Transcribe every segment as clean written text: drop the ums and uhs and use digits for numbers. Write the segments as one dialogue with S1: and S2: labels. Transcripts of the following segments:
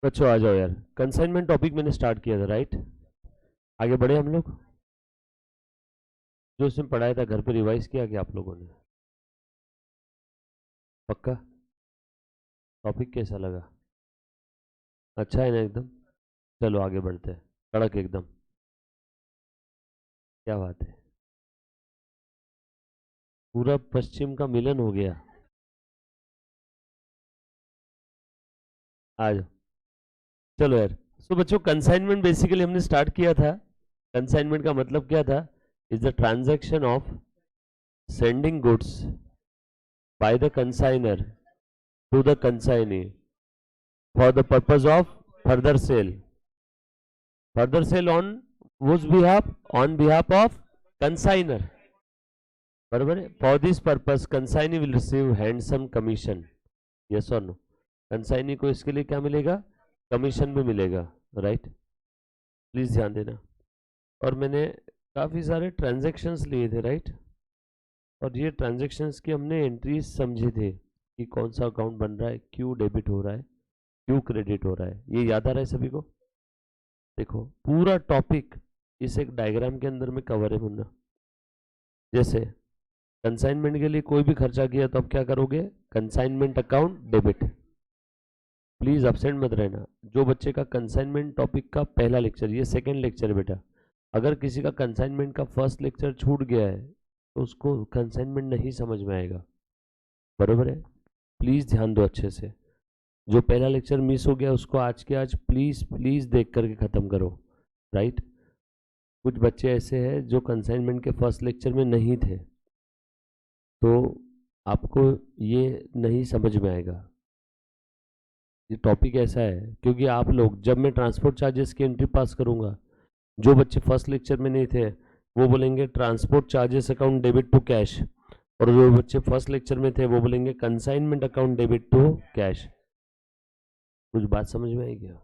S1: बच्चों आ जाओ यार, कंसाइनमेंट टॉपिक मैंने स्टार्ट किया था, राइट? आगे बढ़े हम लोग। जो इसमें पढ़ाया था घर पे रिवाइज किया क्या आप लोगों ने? पक्का? टॉपिक कैसा लगा? अच्छा है ना एकदम? चलो आगे बढ़ते हैं। कड़क एकदम। क्या बात है, पूरा पश्चिम का मिलन हो गया। आ जाओ। चलो यार। सो बच्चों, कंसाइनमेंट बेसिकली हमने स्टार्ट किया था। कंसाइनमेंट का मतलब क्या था? Is the transaction of sending goods by the consignor to the consignee for the purpose of further sale. Further sale on whose behalf? On behalf of consigner. बराबर है? For this purpose, consignee will receive handsome commission. Yes or no? Consignee को इसके लिए क्या मिलेगा? Commission भी मिलेगा, right? Please ध्यान देना। और मैंने काफी सारे ट्रांजैक्शंस लिए थे, राइट? और ये ट्रांजैक्शंस की हमने एंट्रीज समझे थे कि कौन सा अकाउंट बन रहा है, क्यों डेबिट हो रहा है, क्यों क्रेडिट हो रहा है। ये याद आ रहा है सभी को? देखो, पूरा टॉपिक इस एक डायग्राम के अंदर में कवर है मुन्ना। जैसे कंसाइनमेंट के लिए कोई भी खर्चा किया तो अब क्या करोगे? Consignment account debit. Please absent मत रहना। जो बच्चे का कंसाइनमेंट टॉपिक का पहला लेक्चर, ये सेकंड लेक्चर है बेटा, अगर किसी का कंसाइनमेंट का फर्स्ट लेक्चर छूट गया है तो उसको कंसाइनमेंट नहीं समझ में आएगा। बरोबर है? प्लीज ध्यान दो अच्छे से। जो पहला लेक्चर मिस हो गया उसको आज के आज प्लीज प्लीज देख करके खत्म करो, राइट? कुछ बच्चे ऐसे हैं जो कंसाइनमेंट के फर्स्ट लेक्चर में नहीं थे, तो आपको ये नहीं समझ में आएगा। ये टॉपिक ऐसा है क्योंकि आप लोग, जब मैं ट्रांसपोर्ट चार्जेस की एंट्री पास करूंगा, जो बच्चे फर्स्ट लेक्चर में नहीं थे वो बोलेंगे transport charges account debit to cash, और जो बच्चे फर्स्ट लेक्चर में थे वो बोलेंगे consignment account debit to cash. कुछ बात समझ में आई क्या?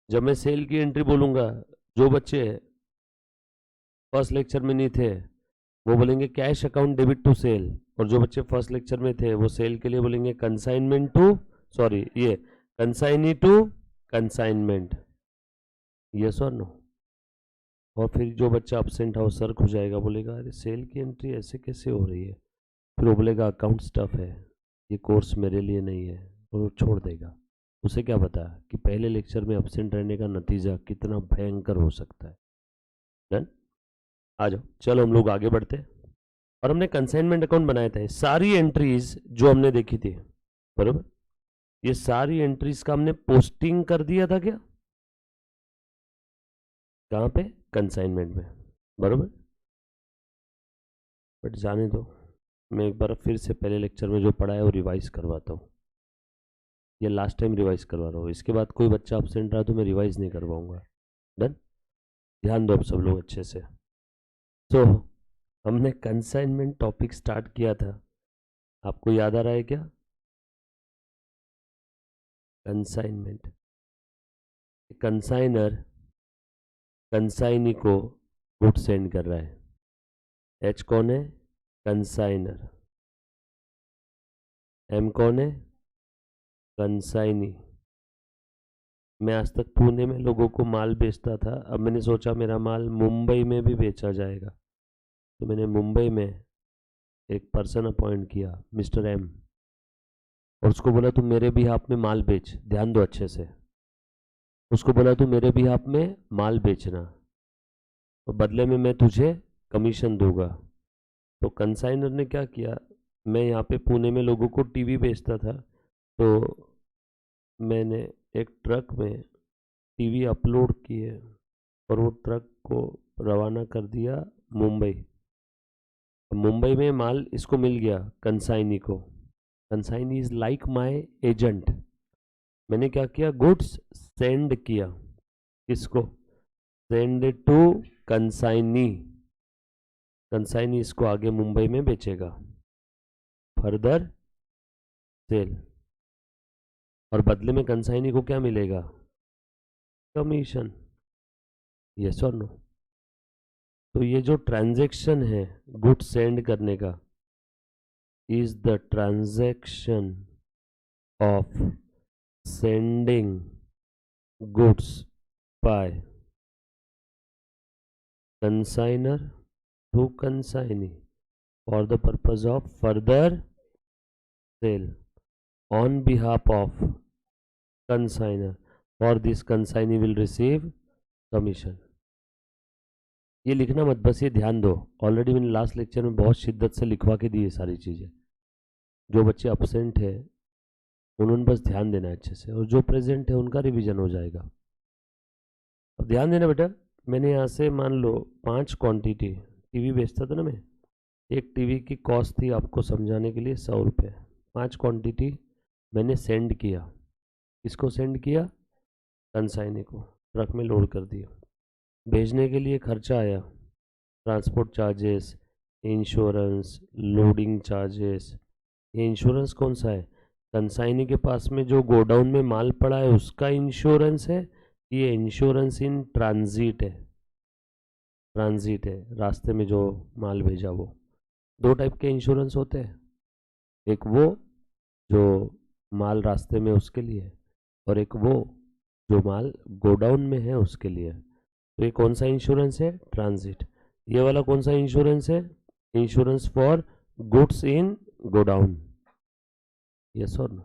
S1: जब मैं सेल की एंट्री बोलूंगा, जो बच्चे फर्स्ट लेक्चर में नहीं थे वो बोलेंगे cash account debit to sale, और जो बच्चे फर्स्ट लेक्चर में थे वो सेल के लिए बोलेंगे कंसाइनमेंट टू, सॉरी ये कंसाइनी टू कंसाइनमेंट। यस और नो? और फिर जो बच्चा अपसेंट हाउस सर्क हो जाएगा, बोलेगा अरे सेल की एंट्री ऐसे कैसे हो रही है, फिर वो बोलेगा अकाउंट स्टफ है, ये कोर्स मेरे लिए नहीं है, और वो छोड़ देगा। उसे क्या पता कि पहले लेक्चर में अपसेंट रहने का नतीजा कितना भयंकर हो सकता है। डन? आ जाओ, चलो हम लोग आगे बढ़ते हैं। और हमने कंसाइनमेंट अकाउंट बनाए थे, सारी एंट्रीज जो हमने देखी थी, बरोबर, ये सारी एंट्रीज का हमने पोस्टिंग कर दिया था क्या? कहाँ पे? कंसाइनमेंट में, बरोबर। बट जाने दो, मैं एक बार फिर से पहले लेक्चर में जो पढ़ा है वो रिवाइज करवाता हूँ। ये लास्ट टाइम रिवाइज करवा रहा हूँ, इसके बाद कोई बच्चा अपसेंट रहा तो मैं रिवाइज नहीं करवाऊंगा। डन? ध्यान दो अब सब लोग अच्छे से। तो हमने कंसाइनमेंट टॉपिक स्टार्ट किया था, आपको याद आ रहा है क्या? कंसाइनमेंट, कंसाइनर कंसाइनी को गुड सेंड कर रहा है। एच कौन है? कंसाइनर। एम कौन है? कंसाइनी। मैं आज तक पुणे में लोगों को माल बेचता था, अब मैंने सोचा मेरा माल मुंबई में भी बेचा जाएगा, तो मैंने मुंबई में एक पर्सन अपॉइंट किया, मिस्टर एम, और उसको बोला तू मेरे भी हाथ में माल बेच। ध्यान दो अच्छे से, उसको बोला तू मेरे भी हाथ में माल बेचना और बदले में मैं तुझे कमीशन दूंगा। तो कंसाइनर ने क्या किया, मैं यहाँ पे पुणे में लोगों को टीवी बेचता था, तो मैंने एक ट्रक में टीवी अपलोड किए और वो ट्रक को रवाना कर दिया मुंबई। मुंबई में माल इसको मिल गया, कंसाइनी को। Consignee is like my agent. मैंने क्या किया, गुड्स सेंड किया। किसको? Send to consignee. कंसाइनी इसको आगे मुंबई में बेचेगा, फर्दर सेल, और बदले में कंसाइनी को क्या मिलेगा? कमीशन। यस और नो? तो ये जो ट्रांजैक्शन है गुड सेंड करने का, is the transaction of sending goods by consignor to consignee for the purpose of further sale on behalf of consignor. For this consignee will receive commission. ये लिखना मत, बस ये ध्यान दो, ऑलरेडी मैंने लास्ट लेक्चर में बहुत शिद्दत से लिखवा के दी है सारी चीज़ें। जो बच्चे अपसेंट है उन्होंने बस ध्यान देना है अच्छे से, और जो प्रेजेंट है उनका रिवीजन हो जाएगा। अब ध्यान देना बेटा, मैंने यहाँ से मान लो 5 क्वांटिटी टीवी बेचता था ना मैं, एक टीवी की कॉस्ट थी आपको समझाने के लिए 100 रुपये। 5 क्वांटिटी मैंने सेंड किया, किसको सेंड किया? कंसाइनी को, ट्रक में लोड कर दिया। भेजने के लिए खर्चा आया, transport charges, insurance, loading charges. ये इंश्योरेंस कौन सा है? कंसाइनी के पास में जो गोडाउन में माल पड़ा है उसका इंश्योरेंस है, ये इंश्योरेंस इन ट्रांजिट है। ट्रांजिट है, रास्ते में जो माल भेजा वो। 2 टाइप के इंश्योरेंस होते हैं, एक वो जो माल रास्ते में उसके लिए, और एक वो जो माल गोडाउन में है उसके लिए। तो ये कौन सा इंश्योरेंस है? ट्रांजिट। ये वाला कौन सा इंश्योरेंस है? Insurance for goods in godown. Yes और नो?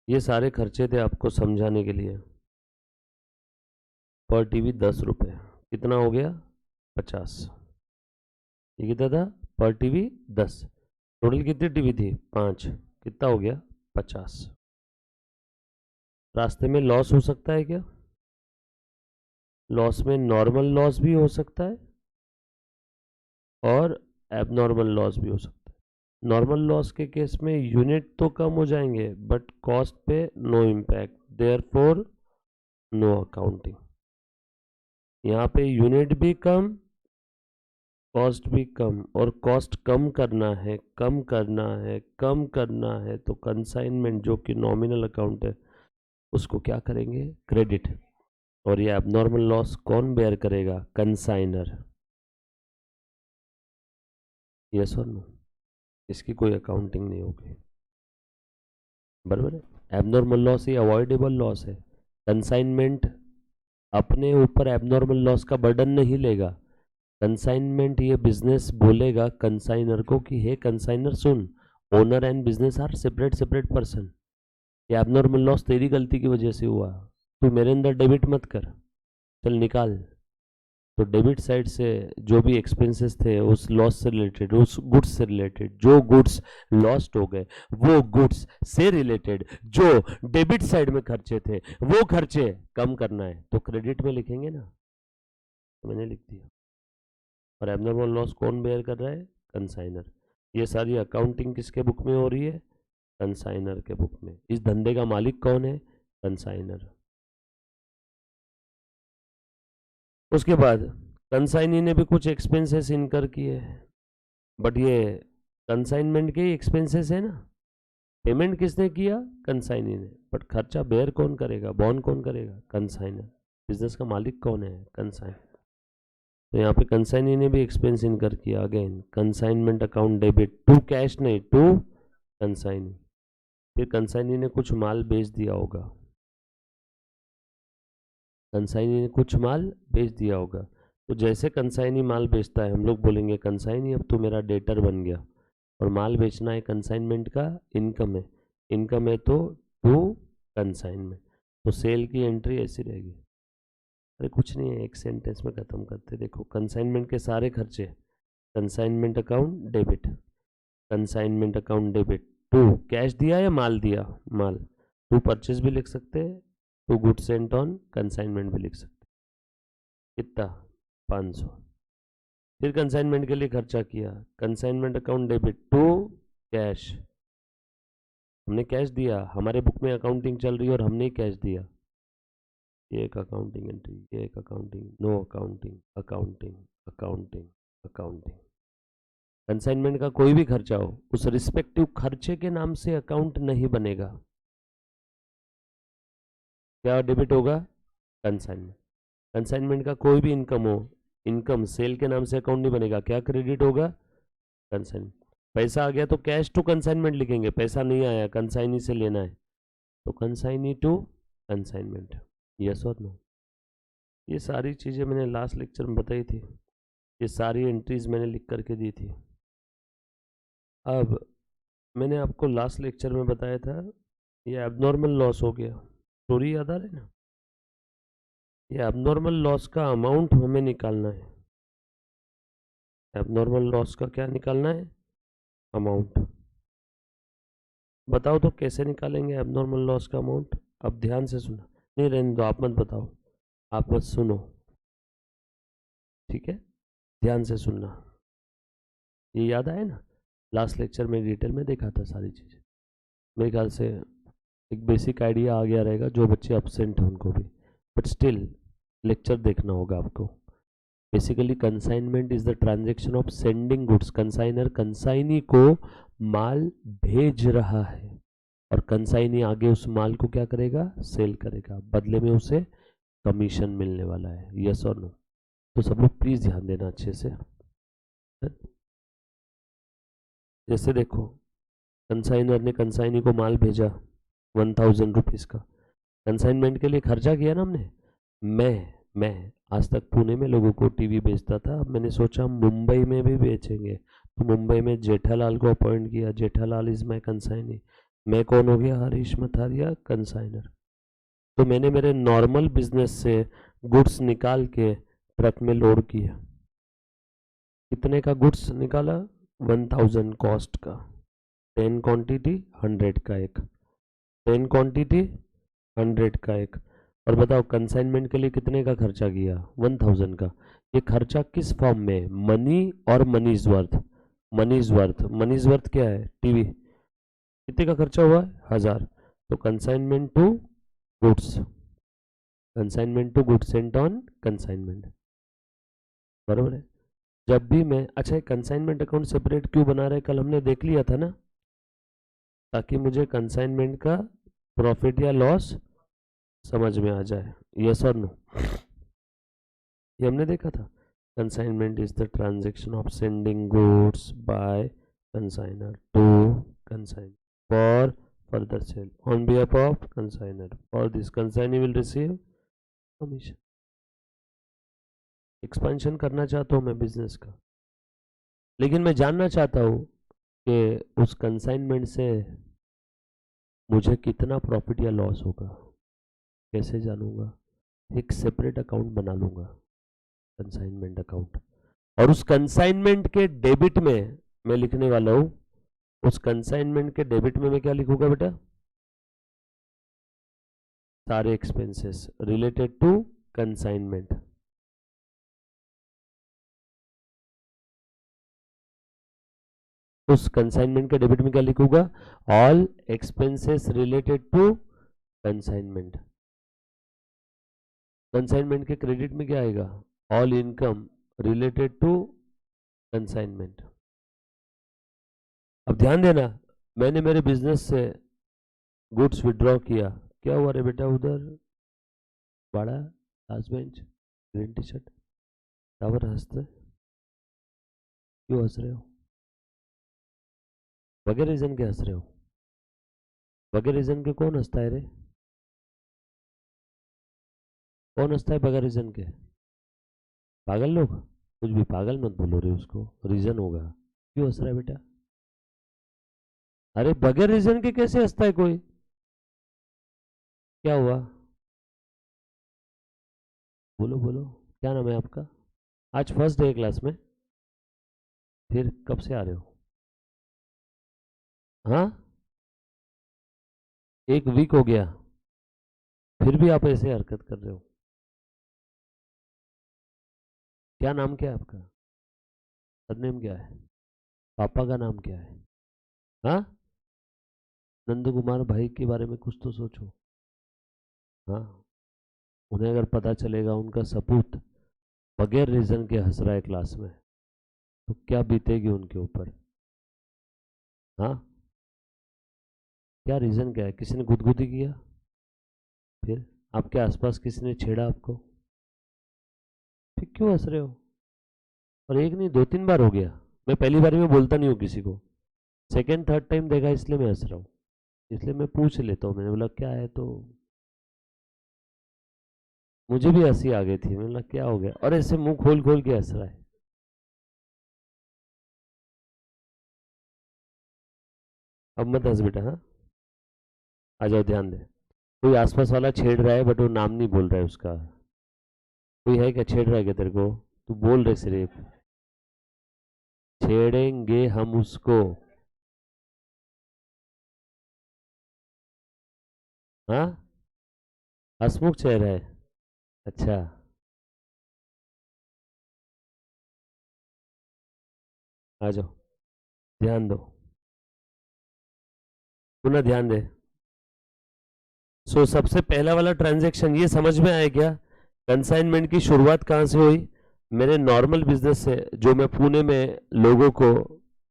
S1: ये सारे खर्चे थे आपको समझाने के लिए। पर टीवी 10 रुपये, कितना हो गया? 50। ये कितना था? पर टीवी 10। टोटल कितनी टीवी थी? 5। कितना हो गया? 50। रास्ते में लॉस हो सकता है क्या? लॉस में नॉर्मल लॉस भी हो सकता है और एबनॉर्मल लॉस भी हो सकता है। नॉर्मल लॉस के केस में यूनिट तो कम हो जाएंगे बट कॉस्ट पे no impact, therefore no accounting. यहाँ पे यूनिट भी कम, कॉस्ट भी कम, और कॉस्ट कम करना है, कम करना है, कम करना है, तो कंसाइनमेंट जो कि नॉमिनल अकाउंट है उसको क्या करेंगे? क्रेडिट। और ये एबनॉर्मल लॉस कौन बेयर करेगा? कंसाइनर। यस और नो? इसकी कोई अकाउंटिंग नहीं होगी, बराबर है। एबनॉर्मल लॉस ये अवॉइडेबल लॉस है। कंसाइनमेंट अपने ऊपर एबनॉर्मल लॉस का बर्डन नहीं लेगा। कंसाइनमेंट ये बिजनेस बोलेगा कंसाइनर को कि हे कंसाइनर सुन, owner and business are separate separate person. ये एबनॉर्मल लॉस तेरी गलती की वजह से हुआ, तू मेरे अंदर डेबिट मत कर, चल निकाल। तो डेबिट साइड से जो भी एक्सपेंसेस थे उस लॉस से रिलेटेड, उस गुड्स से रिलेटेड, जो गुड्स लॉस्ट हो गए वो गुड्स से रिलेटेड जो डेबिट साइड में खर्चे थे वो खर्चे कम करना है, तो क्रेडिट में लिखेंगे ना। तो मैंने लिख दिया। और एबनॉर्मल लॉस कौन बेयर कर रहा है? कंसाइनर। ये सारी अकाउंटिंग किसके बुक में हो रही है? कंसाइनर के बुक में। इस धंधे का मालिक कौन है? कंसाइनर। उसके बाद कंसाइनी ने भी कुछ एक्सपेंसेस इनकर किए, बट ये कंसाइनमेंट के एक्सपेंसेस है ना। पेमेंट किसने किया? कंसाइनी ने, बट खर्चा बेयर कौन करेगा? बॉन्ड कौन करेगा? कंसाइनर। बिजनेस का मालिक कौन है? कंसाइन। तो यहाँ पे कंसाइनी ने भी एक्सपेंस इनकर किया। Again consignment account debit to cash, नहीं टू कंसाइनी। फिर कंसाइनी ने कुछ माल बेच दिया होगा, कंसाइनी ने कुछ माल बेच दिया होगा। तो जैसे कंसाइनी माल बेचता है हम लोग बोलेंगे कंसाइनी अब तो मेरा डेटर बन गया, और माल बेचना है कंसाइनमेंट का इनकम है, इनकम है तो टू कंसाइनमेंट। तो सेल की एंट्री ऐसी रहेगी। अरे कुछ नहीं है, एक सेंटेंस में ख़त्म करते। देखो कंसाइनमेंट के सारे खर्चे, consignment account debit, consignment account debit to cash दिया या माल दिया? माल। टू परचेज भी लिख सकते हैं, to goods sent on consignment भी लिख सकते हैं। कितना? 500। फिर कंसाइनमेंट के लिए खर्चा किया, consignment account debit to cash. हमने कैश दिया, हमारे बुक में अकाउंटिंग चल रही है और हमने कैश दिया। ये एक अकाउंटिंग एंट्री, ये एक accounting, no accounting, accounting, accounting, accounting. Consignment का कोई भी खर्चा हो उस रिस्पेक्टिव खर्चे के नाम से अकाउंट नहीं बनेगा। क्या डेबिट होगा? कंसाइनमेंट। कंसाइनमेंट का कोई भी इनकम हो, इनकम सेल के नाम से अकाउंट नहीं बनेगा। क्या क्रेडिट होगा? कंसाइनमेंट। पैसा आ गया तो कैश टू कंसाइनमेंट लिखेंगे, पैसा नहीं आया कंसाइनी से लेना है तो कंसाइनी टू कंसाइनमेंट, यस और नो। ये सारी चीज़ें मैंने लास्ट लेक्चर में बताई थी, ये सारी एंट्रीज मैंने लिख करके दी थी। अब मैंने आपको लास्ट लेक्चर में बताया था ये एबनॉर्मल लॉस हो गया, स्टोरी याद आ रही है ना। ये एबनॉर्मल लॉस का अमाउंट हमें निकालना है। एबनॉर्मल लॉस का क्या निकालना है? अमाउंट। बताओ तो कैसे निकालेंगे एबनॉर्मल लॉस का अमाउंट? अब ध्यान से सुना, नहीं रहने दो, आप मत बताओ, आप बस सुनो, ठीक है? ध्यान से सुनना। ये याद आया ना, लास्ट लेक्चर में डिटेल में देखा था सारी चीज़ें। मेरे ख्याल से एक बेसिक आइडिया आ गया रहेगा जो बच्चे अपसेंट हैं उनको भी, बट स्टिल लेक्चर देखना होगा आपको। Basically consignment is the transaction of sending goods. Consignor consignee को माल भेज रहा है और कंसाइनी आगे उस माल को क्या करेगा? सेल करेगा, बदले में उसे कमीशन मिलने वाला है, यस और नो। तो सब लोग प्लीज ध्यान देना अच्छे से। जैसे देखो, कंसाइनर ने कंसाइनी को माल भेजा 1000 रुपीज़ का, कंसाइनमेंट के लिए खर्चा किया ना हमने। मैं आज तक पुणे में लोगों को टीवी बेचता था, अब मैंने सोचा मुंबई में भी बेचेंगे, तो मुंबई में जेठालाल को अपॉइंट किया। Jethalal is my consignee. मैं कौन हो गया? हरीश मथारिया, कंसाइनर। तो मैंने मेरे नॉर्मल बिजनेस से गुड्स निकाल के ट्रक में लोड किया। कितने का गुड्स निकाला? 1000 कॉस्ट का, 10 क्वांटिटी 100 का एक, 10 क्वांटिटी 100 का एक। और बताओ कंसाइनमेंट के लिए कितने का खर्चा किया? 1000 का। ये खर्चा किस फॉर्म में? मनी और money's worth. Money's worth, money's worth क्या है? टीवी। कितने का खर्चा हुआ? 1000। तो consignment to goods, consignment to goods sent on consignment, बरोबर है। जब भी मैं, अच्छा कंसाइनमेंट अकाउंट सेपरेट क्यों बना रहे? कल हमने देख लिया था ना, ताकि मुझे कंसाइनमेंट का प्रॉफिट या लॉस समझ में आ जाए, यस और नो। ये हमने देखा था। Consignment is the transaction of sending goods by consignor to consign for further sale on behalf of consignor. For this consignee will receive commission. Expansion करना चाहता हूँ मैं बिजनेस का, लेकिन मैं जानना चाहता हूँ कि उस कंसाइनमेंट से मुझे कितना प्रॉफिट या लॉस होगा। कैसे जानूंगा? एक सेपरेट अकाउंट बना लूंगा, कंसाइनमेंट अकाउंट, और उस कंसाइनमेंट के डेबिट में मैं लिखने वाला हूं, उस कंसाइनमेंट के डेबिट में मैं क्या लिखूंगा बेटा? सारे एक्सपेंसेस रिलेटेड टू कंसाइनमेंट। उस कंसाइनमेंट के डेबिट में क्या लिखूंगा? All expenses related to consignment. Consignment के क्रेडिट में क्या आएगा? All income related to consignment. अब ध्यान देना, मैंने मेरे बिजनेस से गुड्स विड्रॉ किया, क्या हुआ रे बेटा? उधर बड़ा last bench, green tea shirt, tower हंसते क्यों? हंस रहे हो बगैर रीजन के? हंस रहे हो बगैर रीजन के? कौन हंसता है रे? कौन हंसता है बगैर रीजन के? पागल लोग। कुछ भी पागल मत बोलो रे, उसको रीजन होगा। क्यों हंस रहा है बेटा? अरे बगैर रीजन के कैसे हंसता है कोई? क्या हुआ? बोलो बोलो, क्या नाम है आपका? आज फर्स्ट डे क्लास में, फिर कब से आ रहे हो? हाँ, एक वीक हो गया, फिर भी आप ऐसे हरकत कर रहे हो। क्या नाम क्या है आपका? सरनेम क्या है? पापा का नाम क्या है? हाँ, नंद कुमार भाई के बारे में कुछ तो सोचो। हाँ, उन्हें अगर पता चलेगा उनका सपूत बगैर रीजन के हंस रहा है क्लास में, तो क्या बीतेगी उनके ऊपर? हाँ, क्या रीजन क्या है? किसी ने गुदगुदी किया? फिर आपके आसपास किसी ने छेड़ा आपको? फिर क्यों हंस रहे हो? और एक नहीं, 2-3 बार हो गया। मैं पहली बार में बोलता नहीं हूँ किसी को, सेकेंड थर्ड टाइम देखा इसलिए मैं हंस रहा हूँ। इसलिए मैं पूछ लेता हूँ। मैंने बोला क्या है, तो मुझे भी हंसी आ गई थी। मैंने बोला क्या हो गया, और ऐसे मुंह खोल खोल के हंस रहा है। अब मत हंस बेटा, हाँ आ जाओ, ध्यान दे। कोई आसपास वाला छेड़ रहा है बट वो नाम नहीं बोल रहा है उसका। कोई है क्या छेड़ रहा है क्या तेरे को? तू बोल रहे सिर्फ, छेड़ेंगे हम उसको। हाँ, हंसमुख चेहरा है। अच्छा, आ जाओ, ध्यान दो, पुनः ध्यान दे। सबसे पहला वाला ट्रांजैक्शन ये समझ में आया क्या? कंसाइनमेंट की शुरुआत कहाँ से हुई? मेरे नॉर्मल बिजनेस से, जो मैं पुणे में लोगों को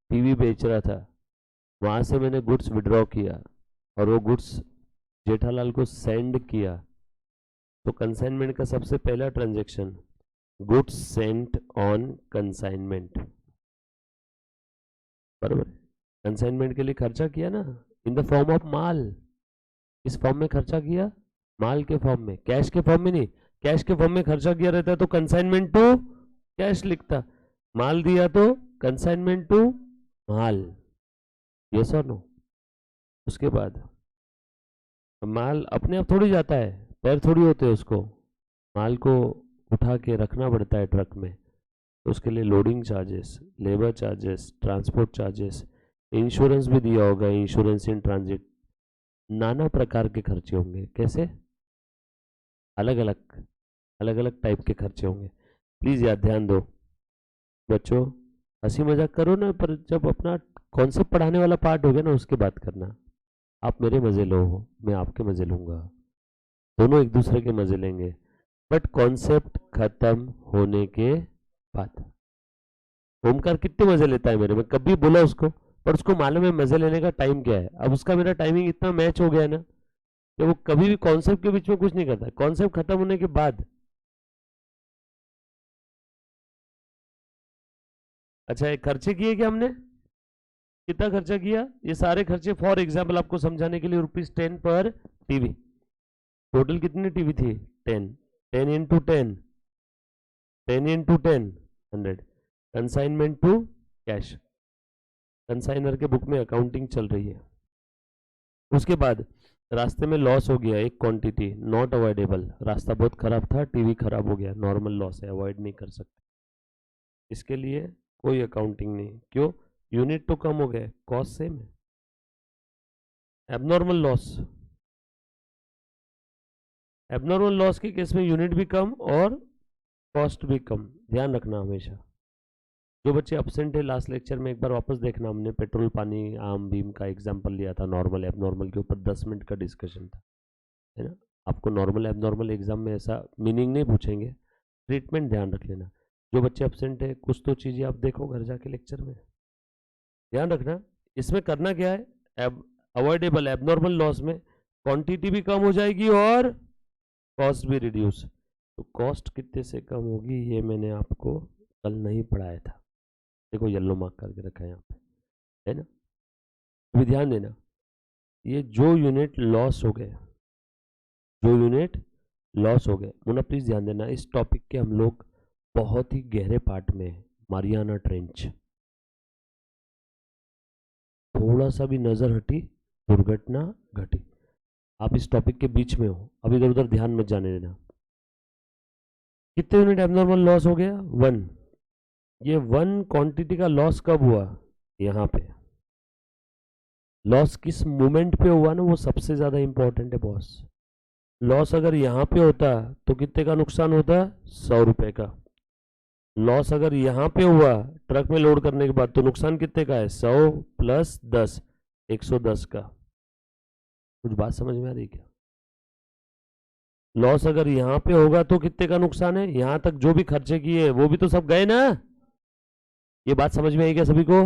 S1: टीवी बेच रहा था, वहां से मैंने गुड्स विड्रॉ किया और वो गुड्स जेठालाल को सेंड किया। तो कंसाइनमेंट का सबसे पहला transaction, goods sent on consignment, बरोबर। कंसाइनमेंट के लिए खर्चा किया ना, इन द फॉर्म ऑफ माल। इस फॉर्म में खर्चा किया, माल के फॉर्म में, कैश के फॉर्म में नहीं। कैश के फॉर्म में खर्चा किया रहता तो कंसाइनमेंट टू कैश लिखता। माल दिया तो कंसाइनमेंट टू माल। यस और नो? उसके बाद माल अपने आप थोड़ी जाता है, पैर थोड़ी होते हैं उसको। माल को उठा के रखना पड़ता है ट्रक में, तो उसके लिए loading charges, labour charges, transport charges, insurance भी दिया होगा, इंश्योरेंस इन ट्रांजिट, नाना प्रकार के खर्चे होंगे। कैसे? अलग अलग, अलग अलग टाइप के खर्चे होंगे। प्लीज़ याद ध्यान दो बच्चों, हंसी मजाक करो ना, पर जब अपना कॉन्सेप्ट पढ़ाने वाला पार्ट हो गया ना, उसके बात करना। आप मेरे मज़े लो, मैं आपके मज़े लूँगा, दोनों एक दूसरे के मज़े लेंगे, बट कॉन्सेप्ट खत्म होने के बाद। ओमकार कितने मज़े लेता है मेरे में, कभी बोला उसको? पर उसको मालूम है मज़े लेने का टाइम क्या है। अब उसका मेरा टाइमिंग इतना मैच हो गया है ना कि वो कभी भी कॉन्सेप्ट के बीच में कुछ नहीं करता। कॉन्सेप्ट खत्म होने के बाद। अच्छा, ये खर्चे किए क्या हमने? कितना खर्चा किया? ये सारे खर्चे फॉर एग्जाम्पल आपको समझाने के लिए ₹10 पर टीवी। टोटल कितनी टीवी थी? 10। 10 into 10, 10 into 10, 100। Consignment to cash, consignor के बुक में अकाउंटिंग चल रही है। उसके बाद रास्ते में लॉस हो गया एक क्वांटिटी, नॉट अवॉइडेबल। रास्ता बहुत खराब था, टीवी खराब हो गया, नॉर्मल लॉस है, अवॉइड नहीं कर सकते। इसके लिए कोई अकाउंटिंग नहीं। क्यों? यूनिट तो कम हो गए, कॉस्ट सेम है। एबनॉर्मल लॉस, एबनॉर्मल लॉस के केस में यूनिट भी कम और कॉस्ट भी कम, ध्यान रखना हमेशा। जो बच्चे अपसेंट है लास्ट लेक्चर में एक बार वापस देखना, हमने पेट्रोल पानी आम बीम का एग्जांपल लिया था, नॉर्मल एबनॉर्मल के ऊपर 10 मिनट का डिस्कशन था, है ना। आपको नॉर्मल एबनॉर्मल एग्जाम में ऐसा मीनिंग नहीं पूछेंगे, ट्रीटमेंट ध्यान रख लेना। जो बच्चे अपसेंट है, कुछ तो चीज़ें आप देखो घर जाके लेक्चर में, ध्यान रखना। इसमें करना क्या है, अवॉइडेबल एबनॉर्मल लॉस में क्वांटिटी भी कम हो जाएगी और कॉस्ट भी रिड्यूस। तो कॉस्ट कितने से कम होगी ये मैंने आपको कल नहीं पढ़ाया था, देखो येलो मार्क करके रखा है यहाँ पे, है ना। अभी ध्यान देना, ये जो यूनिट लॉस हो गए, जो यूनिट लॉस हो गए, मुन्ना प्लीज ध्यान देना, इस टॉपिक के हम लोग बहुत ही गहरे पार्ट में हैं, मारियाना ट्रेंच। थोड़ा सा भी नजर हटी, दुर्घटना घटी। आप इस टॉपिक के बीच में हो, अब इधर उधर ध्यान मत जाने देना। कितने यूनिट एबनॉर्मल लॉस हो गया? 1। ये 1 क्वांटिटी का लॉस कब हुआ? यहाँ पे। लॉस किस मोमेंट पे हुआ ना, वो सबसे ज्यादा इंपॉर्टेंट है बॉस। लॉस अगर यहाँ पे होता तो कितने का नुकसान होता? 100 रुपए का। लॉस अगर यहाँ पे हुआ ट्रक में लोड करने के बाद, तो नुकसान कितने का है? 100 प्लस 10, 110 का। कुछ बात समझ में आ रही क्या? लॉस अगर यहाँ पे होगा तो कितने का नुकसान है? यहाँ तक जो भी खर्चे किए वो भी तो सब गए ना। ये बात समझ में आई क्या सभी को?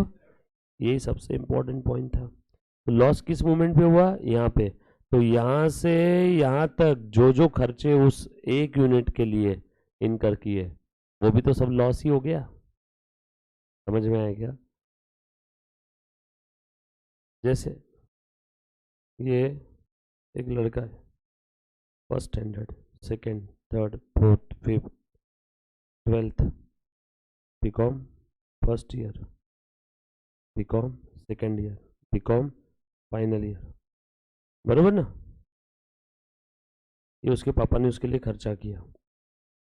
S1: यही सबसे इंपॉर्टेंट पॉइंट था। तो लॉस किस मोमेंट पे हुआ? यहाँ पे। तो यहाँ से यहाँ तक जो जो खर्चे उस एक यूनिट के लिए इनकर किए, वो भी तो सब लॉस ही हो गया। समझ में आया क्या? जैसे ये एक लड़का है, first standard, second, third, fourth, fifth, twelfth, BCom first year, BCom second year, BCom final year, बरोबर ना। ये उसके पापा ने उसके लिए खर्चा किया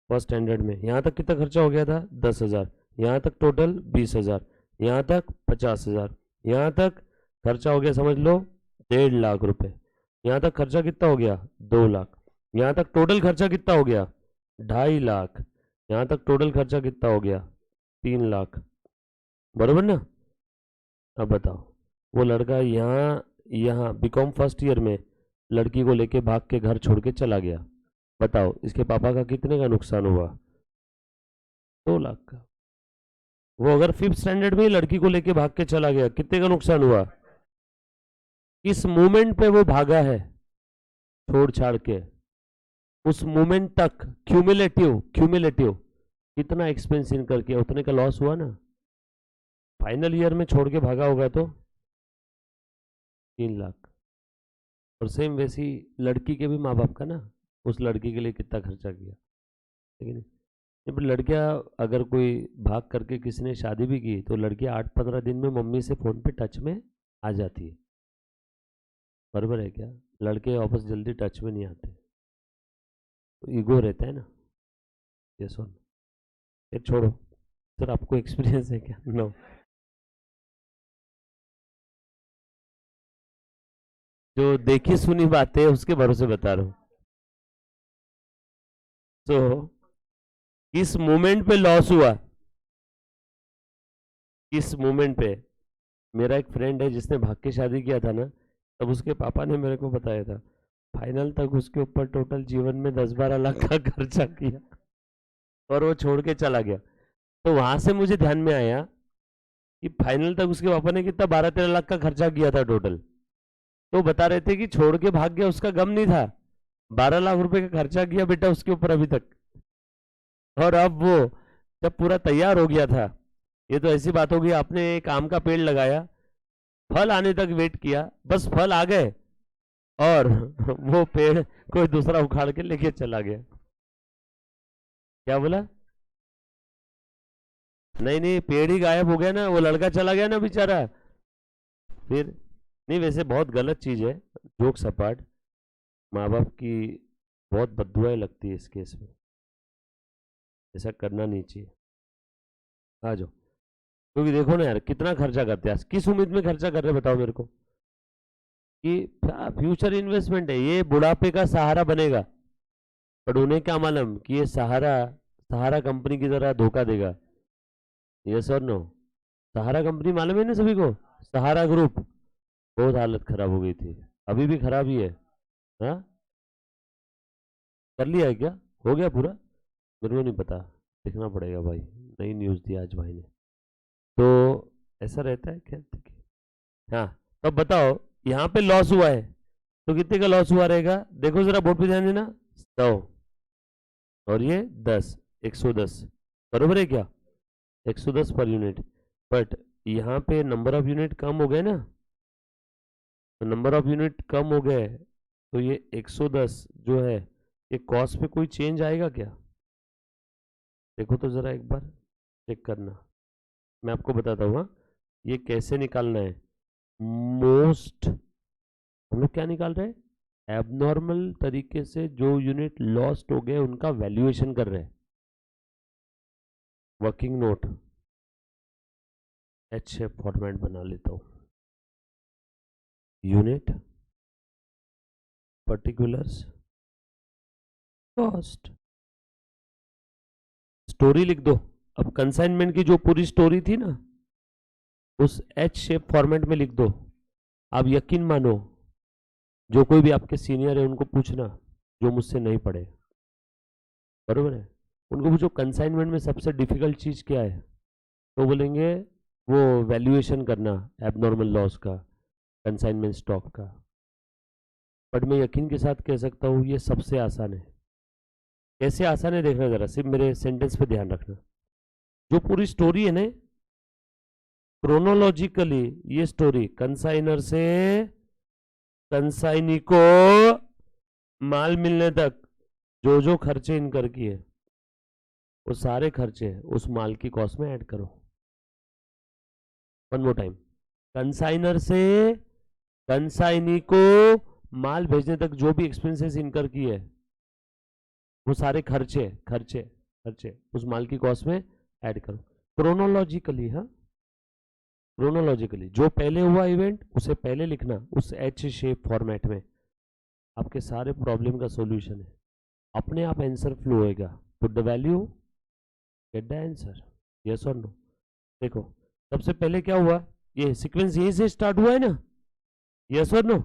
S1: फर्स्ट स्टैंडर्ड में। यहाँ तक कितना खर्चा हो गया था? 10,000। यहाँ तक टोटल 20,000। यहाँ तक 50,000। यहाँ तक खर्चा हो गया समझ लो 1.5 लाख रुपए। यहाँ तक खर्चा कितना हो गया? 2 लाख। यहाँ तक टोटल खर्चा कितना हो गया? 2.5 लाख। यहाँ तक टोटल खर्चा कितना हो गया? 3 लाख, बरोबर ना। अब बताओ, वो लड़का यहाँ बीकॉम फर्स्ट ईयर में लड़की को लेके भाग के घर छोड़ के चला गया। बताओ इसके पापा का कितने का नुकसान हुआ? 2 लाख का। वो अगर फिफ्थ स्टैंडर्ड में ही लड़की को लेके भाग के चला गया, कितने का नुकसान हुआ? इस मोमेंट पे वो भागा है छोड़ छाड़ के, उस मोमेंट तक क्यूमुलेटिव कितना एक्सपेंस इनकर किया, उतने का लॉस हुआ ना। फाइनल ईयर में छोड़ के भागा होगा तो 3 लाख। और सेम वैसी लड़की के भी माँ बाप का ना, उस लड़की के लिए कितना खर्चा किया, लेकिन जब लड़कियां अगर कोई भाग करके किसी ने शादी भी की तो लड़कियां 8-15 दिन में मम्मी से फ़ोन पे टच में आ जाती है, बराबर है क्या? लड़के वापस जल्दी टच में नहीं आते, तो ईगो रहता है ना। ये सुन, ये छोड़ो सर, आपको एक्सपीरियंस है क्या? नो। जो देखी सुनी बातें है उसके भरोसे बता रहा हूँ। तो इस मोमेंट पे लॉस हुआ, इस मोमेंट पे। मेरा एक फ्रेंड है जिसने भाग के शादी किया था ना, तब उसके पापा ने मेरे को बताया था फाइनल तक उसके ऊपर टोटल जीवन में 10-12 लाख का खर्चा किया और वो छोड़ के चला गया। तो वहां से मुझे ध्यान में आया कि फाइनल तक उसके पापा ने कितना 12-13 लाख का खर्चा किया था टोटल। तो बता रहे थे कि छोड़ के भाग गया उसका गम नहीं था, 12 लाख रुपए का खर्चा किया बेटा उसके ऊपर अभी तक। और अब वो जब पूरा तैयार हो गया था, ये तो ऐसी बात होगी, आपने एक आम का पेड़ लगाया, फल आने तक वेट किया, बस फल आ गए और वो पेड़ कोई दूसरा उखाड़ के लेके चला गया। क्या बोला? नहीं नहीं, पेड़ ही गायब हो गया ना, वो लड़का चला गया ना बेचारा। फिर नहीं, वैसे बहुत गलत चीज है, जोक सपाट, माँ बाप की बहुत बददुआएं लगती है इस केस में, ऐसा करना नहीं चाहिए। आ जाओ, क्योंकि देखो ना यार कितना खर्चा करते हैं, किस उम्मीद में खर्चा कर रहे हैं बताओ मेरे को, कि फ्यूचर इन्वेस्टमेंट है, ये बुढ़ापे का सहारा बनेगा। पर उन्हें क्या मालूम कि ये सहारा सहारा कंपनी की तरह धोखा देगा। यस और नो? सहारा कंपनी मालूम है ना सभी को, सहारा ग्रुप। बहुत हालत खराब हो गई थी, अभी भी खराब ही है। हाँ, कर लिया है क्या? हो गया पूरा? मेरे को नहीं पता, देखना पड़ेगा भाई, नई न्यूज़ दी आज भाई ने। तो ऐसा रहता है क्या? हाँ, तो अब बताओ, यहाँ पे लॉस हुआ है तो कितने का लॉस हुआ रहेगा? देखो जरा बोर्ड पे ध्यान देना, 100 और ये 10, 110, बरोबर है क्या? 110 पर यूनिट। बट यहाँ पे नंबर ऑफ यूनिट कम हो गए ना, तो नंबर ऑफ यूनिट कम हो गए तो ये 110 जो है, ये कॉस्ट पे कोई चेंज आएगा क्या? देखो तो ज़रा एक बार चेक करना, मैं आपको बताता हूँ। हाँ, ये कैसे निकालना है? मोस्ट, हम लोग क्या निकाल रहे हैं? एबनॉर्मल तरीके से जो यूनिट लॉस्ट हो गए उनका वैल्यूएशन कर रहे हैं। Working naught h shape format बना लेता हूँ, यूनिट पर्टिकुलर्स कॉस्ट, स्टोरी लिख दो। अब कंसाइनमेंट की जो पूरी स्टोरी थी ना, उस एच शेप फॉर्मेट में लिख दो। आप यकीन मानो, जो कोई भी आपके सीनियर है उनको पूछना जो मुझसे नहीं पढ़े, बरोबर है, उनको पूछो कंसाइनमेंट में सबसे डिफिकल्ट चीज़ क्या है, तो बोलेंगे वो वैल्यूएशन करना एबनॉर्मल लॉस का, कंसाइनमेंट स्टॉक का। बट मैं यकीन के साथ कह सकता हूँ ये सबसे आसान है। कैसे आसान है देखना जरा, सिर्फ मेरे सेंटेंस पे ध्यान रखना। जो पूरी स्टोरी है ना, क्रोनोलॉजिकली ये स्टोरी कंसाइनर से कंसाइनी को माल मिलने तक जो जो खर्चे इनकर किए वो सारे खर्चे उस माल की कॉस्ट में ऐड करो। वन मोर टाइम, कंसाइनर से कंसाइनी को माल भेजने तक जो भी एक्सपेंसेस इनकर किए वो सारे खर्चे खर्चे खर्चे उस माल की कॉस्ट में ऐड करो क्रोनोलॉजिकली। हाँ, क्रोनोलॉजिकली जो पहले हुआ इवेंट उसे पहले लिखना उस एच शेप फॉर्मेट में। आपके सारे प्रॉब्लम का सॉल्यूशन है, अपने आप आंसर फ्लो होएगा। Put the value, get the answer, yes और नो। देखो सबसे पहले क्या हुआ, ये सीक्वेंस यहीं से स्टार्ट हुआ है ना, यस और नो।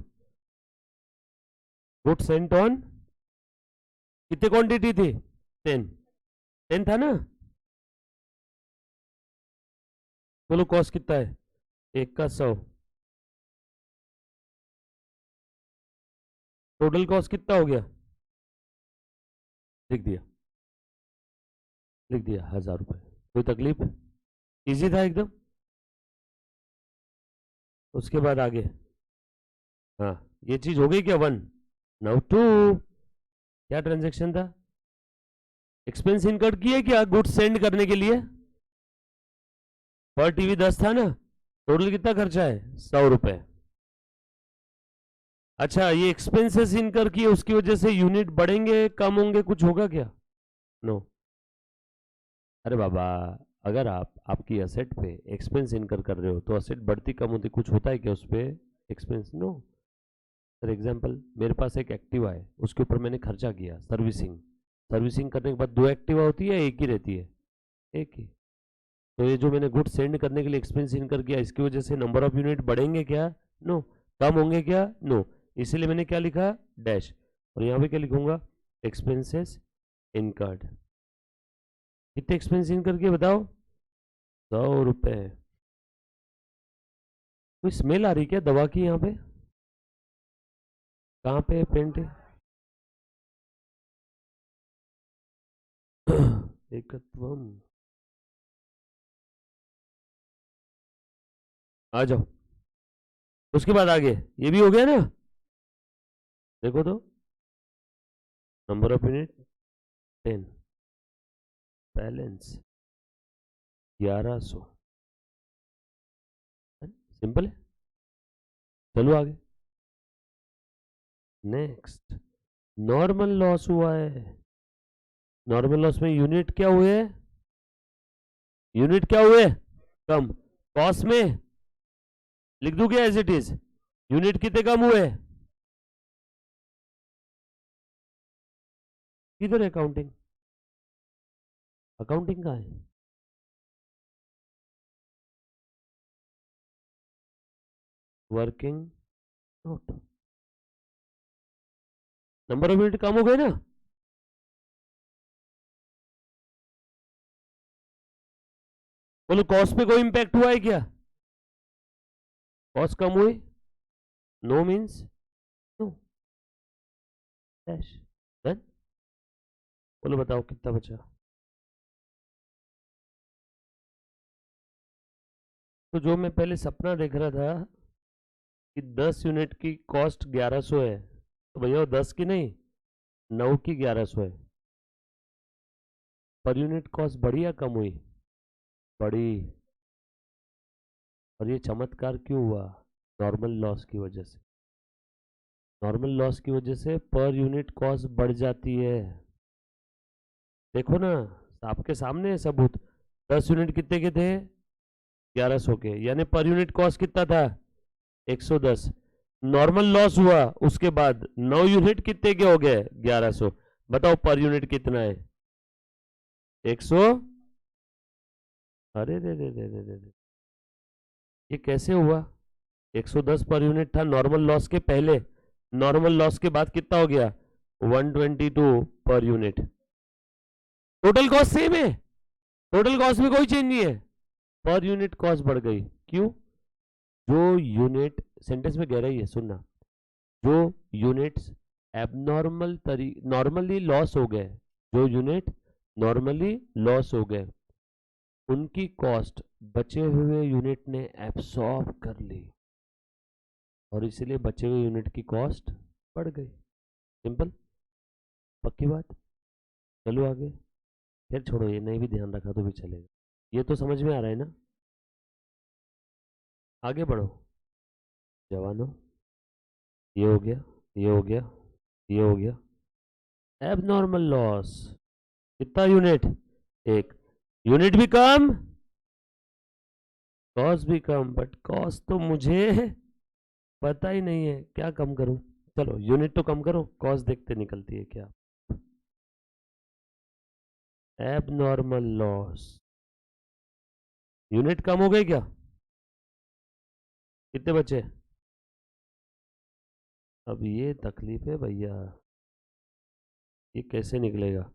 S1: गुड सेंट ऑन कितने क्वांटिटी थी, 10 था ना। बोलो कॉस्ट कितना है, 1 का 100। टोटल कॉस्ट कितना हो गया, लिख दिया 1000 रुपये। कोई तकलीफ, इजी था एकदम। उसके बाद आगे, हाँ ये चीज हो गई क्या, 1। नाउ 2, क्या ट्रांजैक्शन था, एक्सपेंस इनकर्ड किए क्या गुड्स सेंड करने के लिए। पर टीवी 10 था ना, टोटल कितना खर्चा है, 100 रुपए। अच्छा ये एक्सपेंसेस इनकर किए उसकी वजह से यूनिट बढ़ेंगे कम होंगे, कुछ होगा क्या, नो। अरे बाबा, अगर आप आपकी असेट पे एक्सपेंस इनकर कर रहे हो तो असेट बढ़ती कम होती कुछ होता है क्या उस पर एक्सपेंस, नो। फॉर एग्जाम्पल मेरे पास एक एक्टिवा है, उसके ऊपर मैंने खर्चा किया सर्विसिंग, सर्विसिंग करने के बाद 2 एक्टिवा होती है, एक ही रहती है, एक ही। तो ये जो मैंने गुड्स सेंड करने के लिए एक्सपेंस इनकर किया इसकी वजह से नंबर ऑफ यूनिट बढ़ेंगे क्या, नो। कम होंगे क्या, नो। इसीलिए मैंने क्या लिखा, डैश। और यहाँ पे क्या लिखूंगा, एक्सपेंसेस इनकर्ड। कितने एक्सपेंस इनकर किए बताओ, 100 रुपए। कोई स्मेल आ रही क्या दवा की यहाँ पे, कहाँ पे पेंट है एकत्वम, आ जाओ। उसके बाद आगे ये भी हो गया ना, देखो तो number of unit 10, balance 1100, simple है। चलो आगे, नेक्स्ट नॉर्मल लॉस हुआ है। नॉर्मल लॉस में यूनिट क्या हुए, यूनिट क्या हुए, कम। कॉस्ट में लिख दूं क्या एज इट इज, यूनिट कितने कम हुए, किधर है अकाउंटिंग, अकाउंटिंग का है, working note. Number of unit कम हो गए ना, बोलो कॉस्ट पे कोई इंपैक्ट हुआ है क्या, कॉस्ट कम हुई, no means no, dash done. बोलो बताओ कितना बचा, तो जो मैं पहले सपना देख रहा था कि 10 यूनिट की कॉस्ट 1100 है, तो भैया 10 की नहीं 9 की 1100 है। पर यूनिट कॉस्ट बढ़ी या कम हुई, बढ़ी। और ये चमत्कार क्यों हुआ, नॉर्मल लॉस की वजह से। नॉर्मल लॉस की वजह से पर यूनिट कॉस्ट बढ़ जाती है। देखो ना आपके सामने है सबूत, 10 यूनिट कितने के थे, 1100 के, यानी पर यूनिट कॉस्ट कितना था, 110। नॉर्मल लॉस हुआ उसके बाद 9 यूनिट कितने के हो गए, 1100। बताओ पर यूनिट कितना है, 100। अरे रे रे रे रे रे रे, ये कैसे हुआ, 110 पर यूनिट था नॉर्मल लॉस के पहले, नॉर्मल लॉस के बाद कितना हो गया, 122 per unit. Total cost same है, टोटल कॉस्ट में कोई चेंज नहीं है, पर यूनिट कॉस्ट बढ़ गई, क्यों, जो यूनिट, सेंटेंस में गहराई है सुनना, जो यूनिट्स एबनॉर्मल नॉर्मली लॉस हो गए, जो यूनिट नॉर्मली लॉस हो गए उनकी कॉस्ट बचे हुए यूनिट ने एब्सॉर्ब कर ली। और इसीलिए बचे हुए यूनिट की कॉस्ट बढ़ गई। सिंपल, पक्की बात। चलो आगे, फिर छोड़ो, ये नहीं भी ध्यान रखा तो भी चलेगा। ये तो समझ में आ रहा है ना? आगे बढ़ो जवानों। ये हो गया, ये हो गया, ये हो गया। एबनॉर्मल लॉस कितना यूनिट? एक यूनिट भी कम, कॉस्ट भी कम, बट कॉस्ट तो मुझे पता ही नहीं है, क्या कम करूं? चलो यूनिट तो कम करो, कॉस्ट देखते निकलती है क्या। एबनॉर्मल लॉस, यूनिट कम हो गए क्या? कितने बचे? अब ये तकलीफ है भैया, ये कैसे निकलेगा?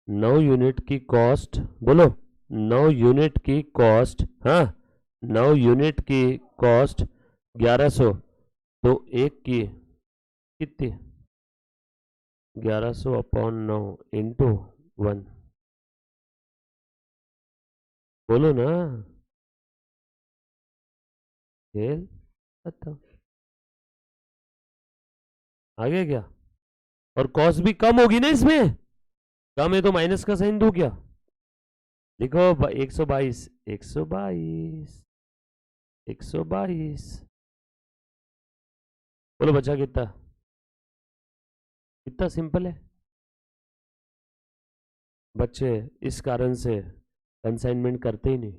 S1: 9 यूनिट की कॉस्ट, बोलो 9 यूनिट की कॉस्ट, हाँ 9 यूनिट की कॉस्ट 1100, तो एक की कितनी? 1100 अपॉन 9 इंटू 1, बोलो ना। खेल खत्म। आगे क्या? और कॉस्ट भी कम होगी ना इसमें, कम है तो माइनस का साइन दो क्या? लिखो 122, 122, 122। बोलो बचा कितना? कितना सिंपल है बच्चे, इस कारण से कंसाइनमेंट करते ही नहीं।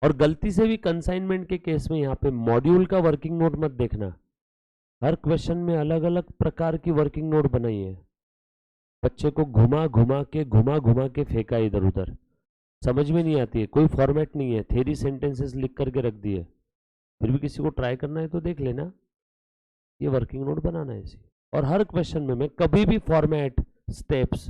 S1: और गलती से भी कंसाइनमेंट के केस में यहाँ पे मॉड्यूल का वर्किंग नोट मत देखना। हर क्वेश्चन में अलग अलग प्रकार की वर्किंग नोट बनाई है, बच्चे को घुमा घुमा के फेंका इधर उधर, समझ में नहीं आती है, कोई फॉर्मेट नहीं है, थेरी सेंटेंसेस लिख करके रख दिए। फिर भी किसी को ट्राई करना है तो देख लेना, ये वर्किंग नोट बनाना है इसी। और हर क्वेश्चन में मैं कभी भी फॉर्मेट, स्टेप्स,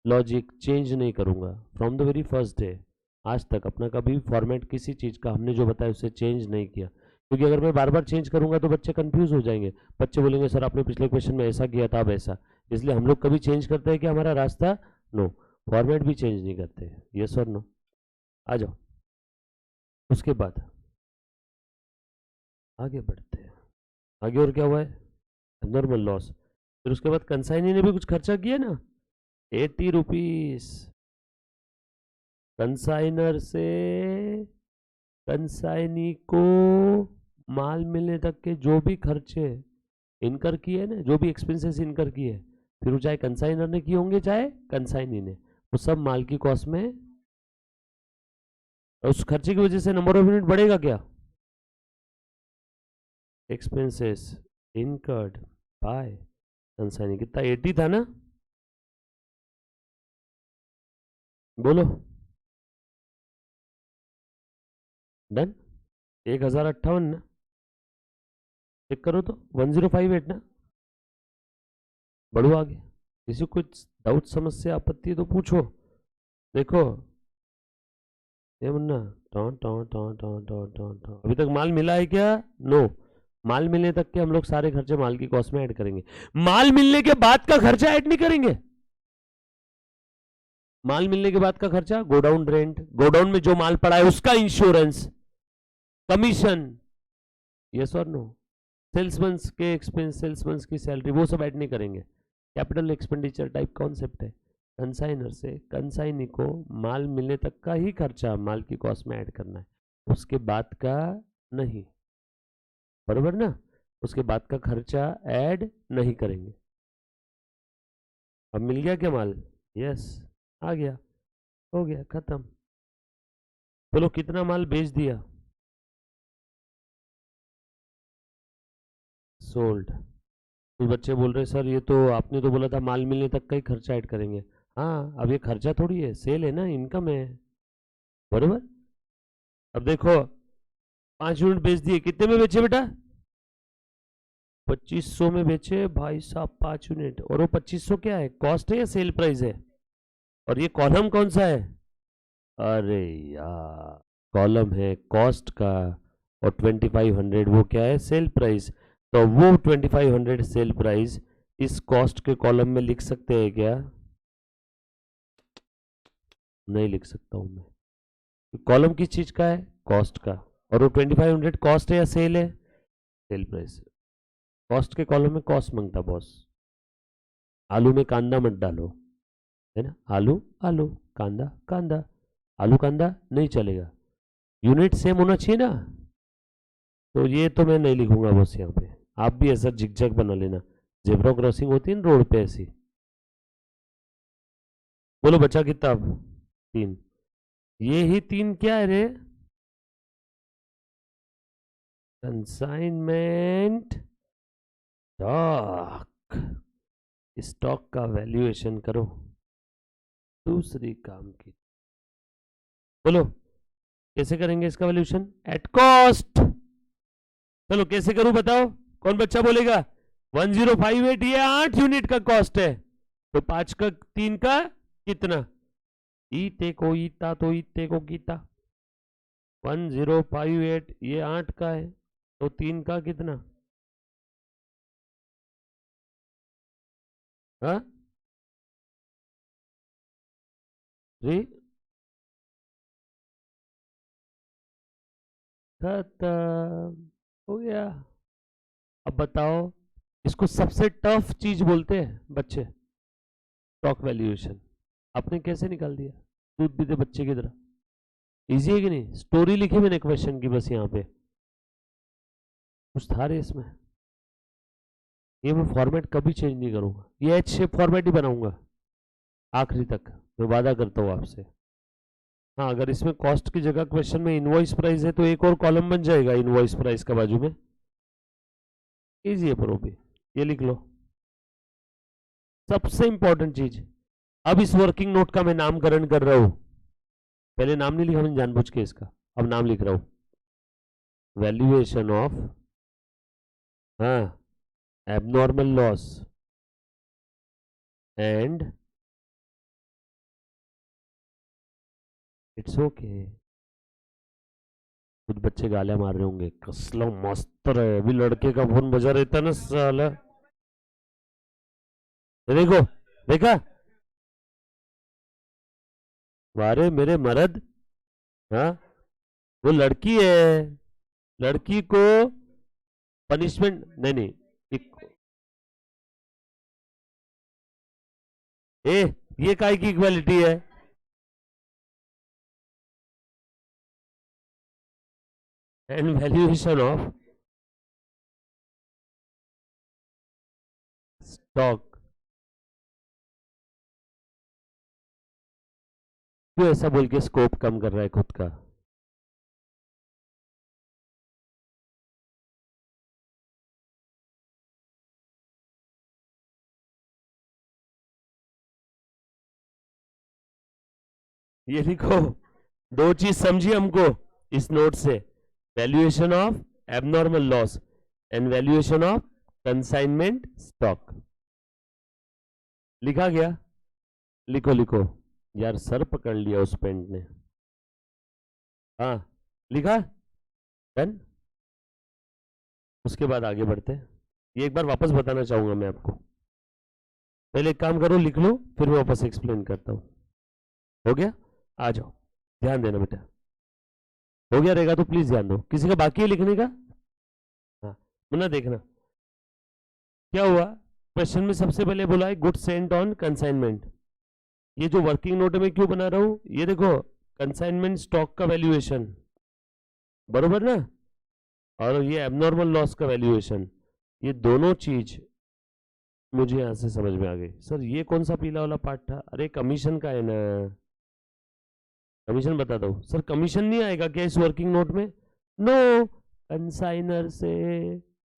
S1: लॉजिक चेंज नहीं करूंगा from the very first day. आज तक अपना कभी फॉर्मेट किसी चीज़ का हमने जो बताया उससे चेंज नहीं किया, क्योंकि अगर मैं बार बार चेंज करूंगा तो बच्चे कंफ्यूज हो जाएंगे। बच्चे बोलेंगे सर आपने पिछले क्वेश्चन में ऐसा किया था अब ऐसा। इसलिए हम लोग कभी चेंज करते हैं कि हमारा रास्ता? नो। फॉर्मेट भी चेंज नहीं करते, यस और नो। आ जाओ, उसके बाद आगे बढ़ते हैं। आगे और क्या हुआ है? Normal loss. फिर उसके बाद कंसाइनी ने भी कुछ खर्चा किया ना, 80 रुपीज। कंसाइनर से कंसाइनी को माल मिलने तक के जो भी खर्चे इनकर किए ना, जो भी एक्सपेंसेस इनकर किए, फिर वो चाहे कंसाइनर ने किए होंगे चाहे कंसाइनी ने, वो सब माल की कॉस्ट में। उस खर्चे की वजह से नंबर ऑफ यूनिट बढ़ेगा क्या? एक्सपेंसेस इनकर्ड बाय कंसाइनी कितना? 80 था ना, बोलो। डन। 1058 ना, चेक करो तो 1058 ना। बढ़ो आगे, किसी को कुछ डाउट समस्या आपत्ति तो पूछो। देखो ये मुन्ना, टॉन टॉन टॉन टॉन टॉन टॉन टॉन, अभी तक माल मिला है क्या? नो। माल मिलने तक के हम लोग सारे खर्चे माल की कॉस्ट में ऐड करेंगे, माल मिलने के बाद का खर्चा ऐड नहीं करेंगे। माल मिलने के बाद का खर्चा, गोडाउन रेंट, गोडाउन में जो माल पड़ा है उसका इंश्योरेंस, कमीशन, यस और नो, सेल्समैन के एक्सपेंस, सेल्समैन की सैलरी, वो सब ऐड नहीं करेंगे। कैपिटल एक्सपेंडिचर टाइप कॉन्सेप्ट है। कंसाइनर से कंसाइनी को माल मिलने तक का ही खर्चा माल की कॉस्ट में ऐड करना है, उसके बाद का नहीं, बरोबर ना? उसके बाद का खर्चा ऐड नहीं करेंगे। अब मिल गया क्या माल? यस, आ गया, हो गया खत्म। बोलो कितना माल बेच दिया? सोल्ड। कुछ बच्चे बोल रहे सर ये तो आपने तो बोला था माल मिलने तक का ही खर्चा ऐड करेंगे। हाँ, अब ये खर्चा थोड़ी है, सेल है ना, इनकम है, बरोबर। अब देखो 5 यूनिट बेच दिए, कितने में बेचे बेटा? 2500 में बेचे भाई साहब 5 यूनिट। और वो 2500 क्या है, कॉस्ट है या सेल प्राइस है? और ये कॉलम कौन सा है? अरे यार, कॉलम है कॉस्ट का, और 2500 वो क्या है, सेल प्राइस। तो वो 2500 सेल प्राइस इस कॉस्ट के कॉलम में लिख सकते हैं क्या? नहीं लिख सकता हूं मैं। कॉलम किस चीज का है? कॉस्ट का। और वो 2500 कॉस्ट है या सेल है? Sale price. कॉस्ट के कॉलम में कॉस्ट मांगता बॉस। आलू में कांदा मत डालो, है ना, आलू आलू, कांदा कांदा, आलू कांदा नहीं चलेगा, यूनिट सेम होना चाहिए ना। तो ये तो मैं नहीं लिखूंगा बॉस यहाँ पे, आप भी ऐसा झिकझक बना लेना, जेब्रा क्रॉसिंग होती है ना रोड पे ऐसी। बोलो बचा कितना अब? 3। ये ही 3 क्या है रे? Consignment stock. स्टॉक का वैल्यूएशन करो, दूसरी काम की। बोलो कैसे करेंगे इसका वैल्यूएशन? At cost. चलो कैसे करूं बताओ, कौन बच्चा बोलेगा? 1058, ये 8 यूनिट का कॉस्ट है, तो 5 का 3 का कितना? ईते को ईता तो ईते को गीता। 1058 ये 8 का है, तो 3 का कितना? हाँ जी, खत्म हो गया। अब बताओ, इसको सबसे टफ चीज बोलते हैं बच्चे, स्टॉक वैल्यूएशन। आपने कैसे निकाल दिया दूध पीते बच्चे की तरह? इजी है कि नहीं? स्टोरी लिखी मैंने क्वेश्चन की बस, यहाँ पे कुछ था रे इसमें। ये मैं फॉर्मेट कभी चेंज नहीं करूंगा, ये एच शेप फॉर्मेट ही बनाऊंगा आखिरी तक, मैं वादा करता हूँ आपसे। हाँ, अगर इसमें कॉस्ट की जगह क्वेश्चन में इनवॉइस प्राइस है तो एक और कॉलम बन जाएगा इनवॉइस प्राइस का बाजू में। इजी है प्रो भी, ये लिख लो। सबसे इंपॉर्टेंट चीज, अब इस वर्किंग नोट का मैं नामकरण कर रहा हूं। पहले नाम नहीं लिखा मैंने जानबूझ के इसका, अब नाम लिख रहा हूं। वैल्यूएशन ऑफ, हाँ, abnormal loss and it's okay. कुछ बच्चे गालियां मार रहे होंगे, कसला मस्त है, अभी लड़के का फोन बजा रहता ना साला। देखो, देखा? वारे मेरे मर्द, हाँ, वो लड़की है, लड़की को पनिशमेंट नहीं नहीं ए, ये काय की इक्वालिटी है? And valuation of stock. क्यों ऐसा बोल के स्कोप कम कर रहा है खुद का? ये लिखो, दो चीज समझिए हमको इस नोट से, valuation of abnormal loss and valuation of consignment stock. लिखा गया? लिखो लिखो। यार सर पकड़ लिया उस पेंट ने। हाँ लिखा, डन। उसके बाद आगे बढ़ते हैं। ये एक बार वापस बताना चाहूंगा मैं आपको, पहले एक काम करो लिख लो, फिर मैं वापस एक्सप्लेन करता हूँ। हो गया? आ जाओ, ध्यान देना बेटा। हो गया रहेगा तो प्लीज ध्यान दो। किसी का बाकी है लिखने का? हाँ, मुन्ना देखना क्या हुआ। क्वेश्चन में सबसे पहले बोला है गुड सेंट ऑन कंसाइनमेंट। ये जो वर्किंग नोट में क्यों बना रहा हूं, ये देखो, कंसाइनमेंट स्टॉक का वैल्यूएशन, बरोबर ना, और ये एबनॉर्मल लॉस का वैल्यूएशन, ये दोनों चीज मुझे यहां से समझ में आ गई। सर ये कौन सा पीला वाला पार्ट था? अरे कमीशन का है ना, कमीशन बता दो। सर कमीशन नहीं आएगा क्या इस वर्किंग नोट में? नो, कंसाइनर से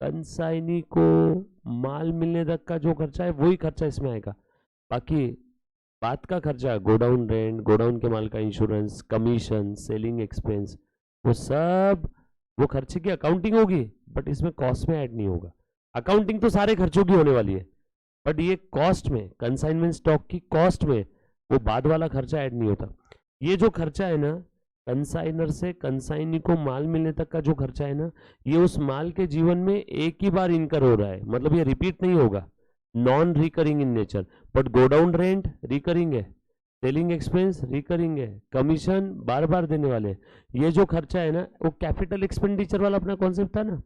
S1: कंसाइनी को माल मिलने तक का जो खर्चा है वही खर्चा इसमें आएगा। बाकी बात का खर्चा, गोडाउन रेंट, गोडाउन के माल का इंश्योरेंस, कमीशन, सेलिंग एक्सपेंस, वो सब वो खर्चे की अकाउंटिंग होगी, बट इसमें कॉस्ट में ऐड नहीं होगा। अकाउंटिंग तो सारे खर्चों की होने वाली है, बट ये कॉस्ट में, कंसाइनमेंट स्टॉक की कॉस्ट में वो बाद वाला खर्चा ऐड नहीं होता। ये जो खर्चा है ना, कंसाइनर से कंसाइनी को माल मिलने तक का जो खर्चा है ना, ये उस माल के जीवन में एक ही बार इनकर हो रहा है, मतलब ये रिपीट नहीं होगा, non recurring in nature. But godown rent recurring है, सेलिंग एक्सपेंस रिकरिंग है, कमीशन बार बार देने वाले हैं। ये जो खर्चा है ना, वो कैपिटल एक्सपेंडिचर वाला अपना कॉन्सेप्ट था ना,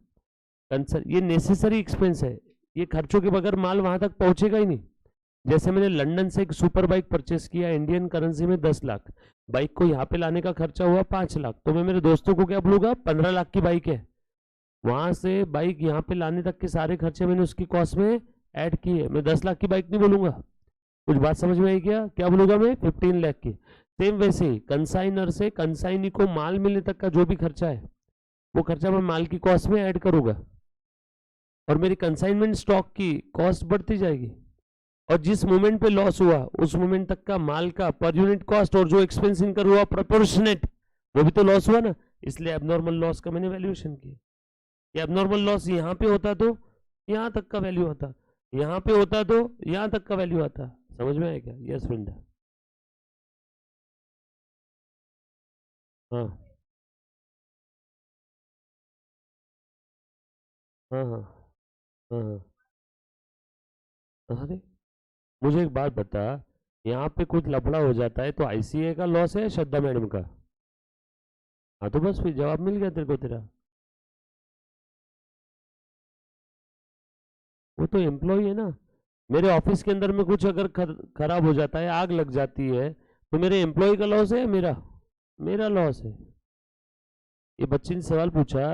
S1: ये नेसेसरी एक्सपेंस है, ये खर्चों के बगैर माल वहां तक पहुंचेगा ही नहीं। जैसे मैंने लंदन से एक सुपर बाइक परचेस किया इंडियन करेंसी में 10 लाख, बाइक को यहाँ पे लाने का खर्चा हुआ 5 लाख, तो मैं मेरे दोस्तों को क्या बोलूंगा 15 लाख की बाइक है, वहां से बाइक यहाँ पे लाने तक के सारे खर्चे मैंने उसकी कॉस्ट में ऐड किए, मैं 10 लाख की बाइक नहीं बोलूंगा। कुछ बात समझ में आई क्या बोलूंगा मैं 15 लाख की। सेम वैसे ही कंसाइनर से कंसाइनी को माल मिलने तक का जो भी खर्चा है वो खर्चा मैं माल की कॉस्ट में ऐड करूंगा, और मेरी कंसाइनमेंट स्टॉक की कॉस्ट बढ़ती जाएगी, और जिस मोमेंट पे लॉस हुआ उस मोमेंट तक का माल का पर यूनिट कॉस्ट और जो एक्सपेंस इनकर हुआ प्रोपोर्शनेट, वो भी तो लॉस हुआ ना, इसलिए एबनॉर्मल लॉस का मैंने वैल्यूएशन किया। ये एबनॉर्मल लॉस यहाँ पे होता तो यहाँ तक का वैल्यू आता, यहाँ पे होता तो यहाँ तक का वैल्यू आता। समझ में आया क्या? Yes friend. हाँ हाँ हाँ हाँ हाँ। अरे मुझे एक बात बता, यहाँ पे कुछ लफड़ा हो जाता है तो आईसीए का लॉस है श्रद्धा मैडम का? हाँ तो बस फिर जवाब मिल गया तेरे को तेरा। वो तो एम्प्लॉय है ना। मेरे ऑफिस के अंदर में कुछ अगर खराब हो जाता है, आग लग जाती है, तो मेरे एम्प्लॉय का लॉस है मेरा मेरा लॉस है। ये बच्चे ने सवाल पूछा,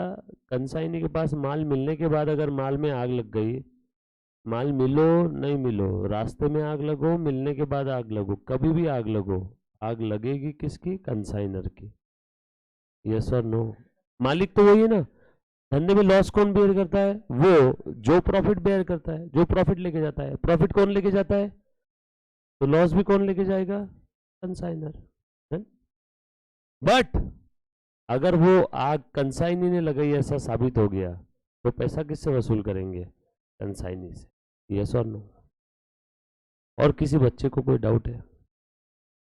S1: कंसाइनी के पास माल मिलने के बाद अगर माल में आग लग गई, माल मिलो नहीं मिलो, रास्ते में आग लगो, मिलने के बाद आग लगो, कभी भी आग लगो, आग लगेगी किसकी? कंसाइनर की। यस और नो? मालिक तो वही है ना। धंधे में लॉस कौन बेयर करता है? वो जो प्रॉफिट बेयर करता है, जो प्रॉफिट लेके जाता है। प्रॉफिट कौन लेके जाता है? तो लॉस भी कौन लेके जाएगा? कंसाइनर। बट अगर वो आग कंसाइनी ने लगाई ऐसा साबित हो गया तो पैसा किससे वसूल करेंगे? कंसाइनी से। यस और नो? और किसी बच्चे को कोई डाउट है?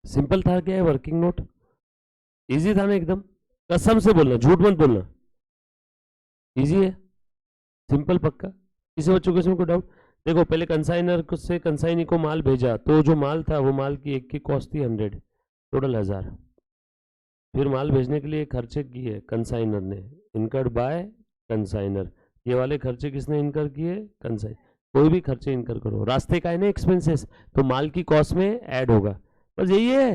S1: सिंपल था क्या है वर्किंग नोट? इजी था ना एकदम? कसम से बोलना, झूठ मत बोलना। इजी है, सिंपल पक्का? किसी बच्चों को इसमें कोई डाउट? देखो पहले कंसाइनर से कंसाइनी को माल भेजा, तो जो माल था वो माल की एक की कॉस्ट थी 100, टोटल 1000। फिर माल भेजने के लिए खर्चे किए कंसाइनर ने, इनकर्ड बाय कंसाइनर। ये वाले खर्चे किसने इनकर किए? कंसाइन। कोई भी खर्चे इनकर करो, रास्ते का है ना एक्सपेंसेस, तो माल की कॉस्ट में ऐड होगा। बस यही है,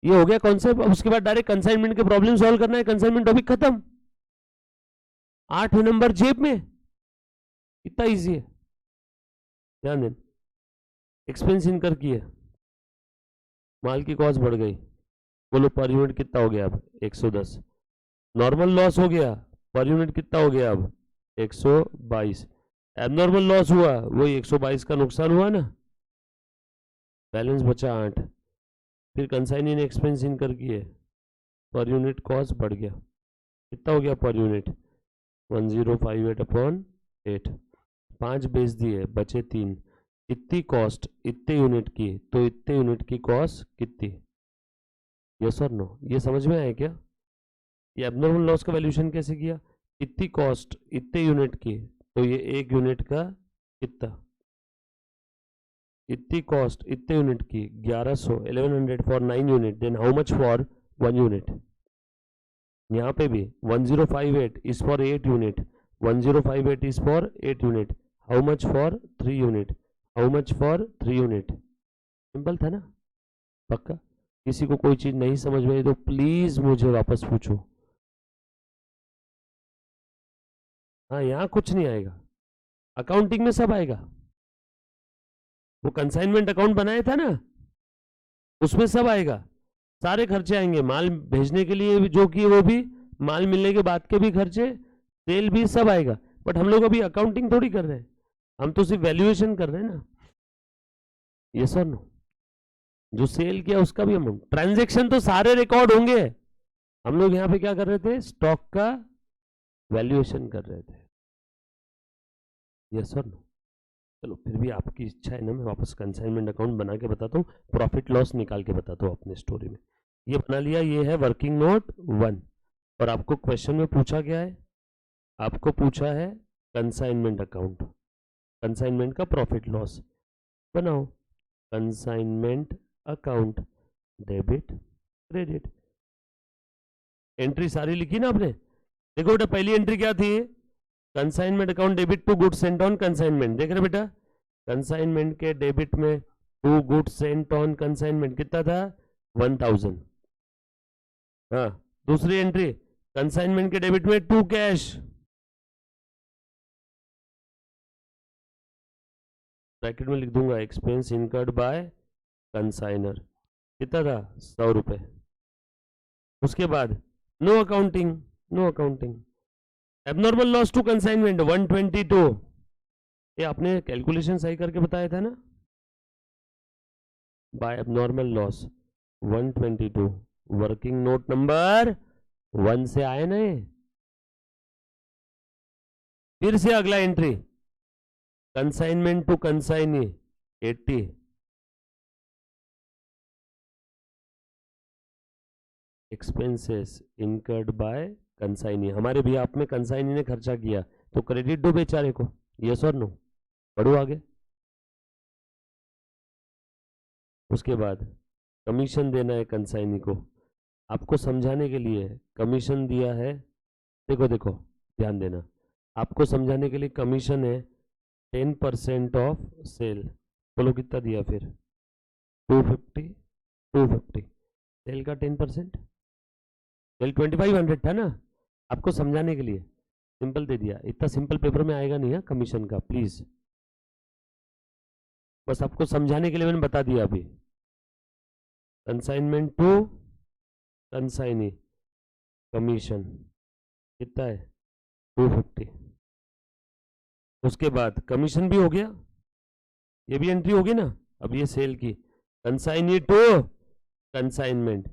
S1: ये हो गया कॉन्सेप्ट। अब उसके बाद डायरेक्ट कंसाइनमेंट के प्रॉब्लम सॉल्व करना है, कंसाइनमेंट टॉपिक खत्म। 8 नंबर जेब में, इतना इजी है। ध्यान देना, एक्सपेंस इनकर किए, माल की कॉस्ट बढ़ गई, बोलो पर यूनिट कितना हो गया अब? 110। नॉर्मल लॉस हो गया, पर यूनिट कितना हो गया अब? 122। एबनॉर्मल लॉस हुआ, वही 122 का नुकसान हुआ ना, बैलेंस बचा 8। फिर कंसाइनी ने एक्सपेंस इनकर किए, पर यूनिट कॉस्ट बढ़ गया, कितना हो गया पर यूनिट? 1058/8। 5 बेच दिए, बचे 3। इतनी कॉस्ट इतने यूनिट की, तो इतने यूनिट की कॉस्ट कितनी? यस और नो? ये समझ में आया क्या? ये एबनॉर्मल लॉस का वैल्यूएशन कैसे किया? इतनी कॉस्ट इतने यूनिट की, तो ये एक यूनिट का कितना? इतनी कॉस्ट इतने यूनिट की 1100 for 9 unit, then how much for 1 unit? यहाँ पे भी 1058 is for 8 unit, 1058 is for 8 unit, how much for 3 unit, how much for 3 unit. Simple था ना? पक्का? किसी को कोई चीज नहीं समझ में आई तो प्लीज मुझे वापस पूछो। हाँ, यहाँ कुछ नहीं आएगा, अकाउंटिंग में सब आएगा। वो कंसाइनमेंट अकाउंट बनाया था ना, उसमें सब आएगा, सारे खर्चे आएंगे, माल भेजने के लिए भी जो किए वो भी, माल मिलने के बाद के भी खर्चे, सेल भी, सब आएगा। बट हम लोग अभी अकाउंटिंग थोड़ी कर रहे हैं, हम तो सिर्फ वैल्यूएशन कर रहे हैं ना। यस और नो? जो सेल किया उसका भी अमाउंट, ट्रांजेक्शन तो सारे रिकॉर्ड होंगे। हम लोग यहाँ पे क्या कर रहे थे? स्टॉक का वैल्यूएशन कर रहे थे। यस और नो? चलो फिर भी आपकी इच्छा है ना, मैं वापस कंसाइनमेंट अकाउंट बना के बताता हूँ, प्रॉफिट लॉस निकाल के बताता हूँ अपने स्टोरी में। ये बना लिया, ये है वर्किंग नोट 1। और आपको क्वेश्चन में पूछा क्या है? आपको पूछा है कंसाइनमेंट अकाउंट, कंसाइनमेंट का प्रॉफिट लॉस बनाओ। Consignment account, debit credit. Entry सारी लिखी ना आपने? देखो बेटा, पहली एंट्री क्या थी? Consignment account debit to goods sent on consignment, देख रहे बेटा, कंसाइनमेंट के डेबिट में to goods sent on consignment कितना था 1000। हाँ, दूसरी एंट्री कंसाइनमेंट के डेबिट में टू कैश, ब्रैकेट में लिख दूंगा एक्सपेंस इनकर्ड बाय कंसाइनर, कितना था 100 रुपए। उसके बाद no accounting, no accounting, abnormal loss to consignment 122, ये आपने कैलकुलेशन सही करके बताया था ना, by abnormal loss 122, working note number 1 से आए ना ये। फिर से अगला entry consignment to consignee 80, expenses incurred by consignee, हमारे भी आप में कंसाइनी ने खर्चा किया तो क्रेडिट दो बेचारे को, यस और नो, बढ़ो आगे। उसके बाद कमीशन देना है कंसाइनी को, आपको समझाने के लिए कमीशन दिया है, देखो देखो ध्यान देना, आपको समझाने के लिए कमीशन है 10% ऑफ सेल, बोलो कितना दिया फिर 250, 250 सेल का 10%, सेल 2500 था ना, आपको समझाने के लिए सिंपल दे दिया, इतना सिंपल पेपर में आएगा नहीं है कमीशन का, प्लीज बस आपको समझाने के लिए मैंने बता दिया अभी। कंसाइनमेंट टू कंसाइनी कमीशन कितना है 250, उसके बाद कमीशन भी हो गया, ये भी एंट्री होगी ना, अब ये सेल की कंसाइनी टू कंसाइनमेंट,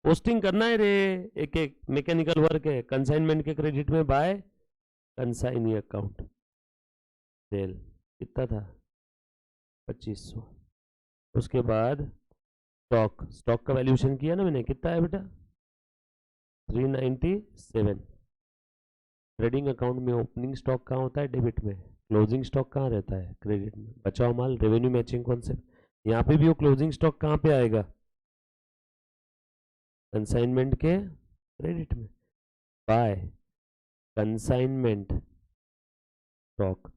S1: पोस्टिंग करना है रे, एक एक मैकेनिकल वर्क है, कंसाइनमेंट के क्रेडिट में बाय कंसाइनी अकाउंट, सेल कितना था 2500, उसके बाद स्टॉक, स्टॉक का वैल्यूएशन किया ना मैंने, कितना है बेटा 397, ट्रेडिंग अकाउंट में ओपनिंग स्टॉक कहाँ होता है डेबिट में, क्लोजिंग स्टॉक कहाँ रहता है क्रेडिट में, बचा हुआ माल रेवेन्यू मैचिंग कॉन्सेप्ट, यहाँ पे भी वो क्लोजिंग स्टॉक कहाँ पे आएगा कंसाइनमेंट के क्रेडिट में by consignment stock,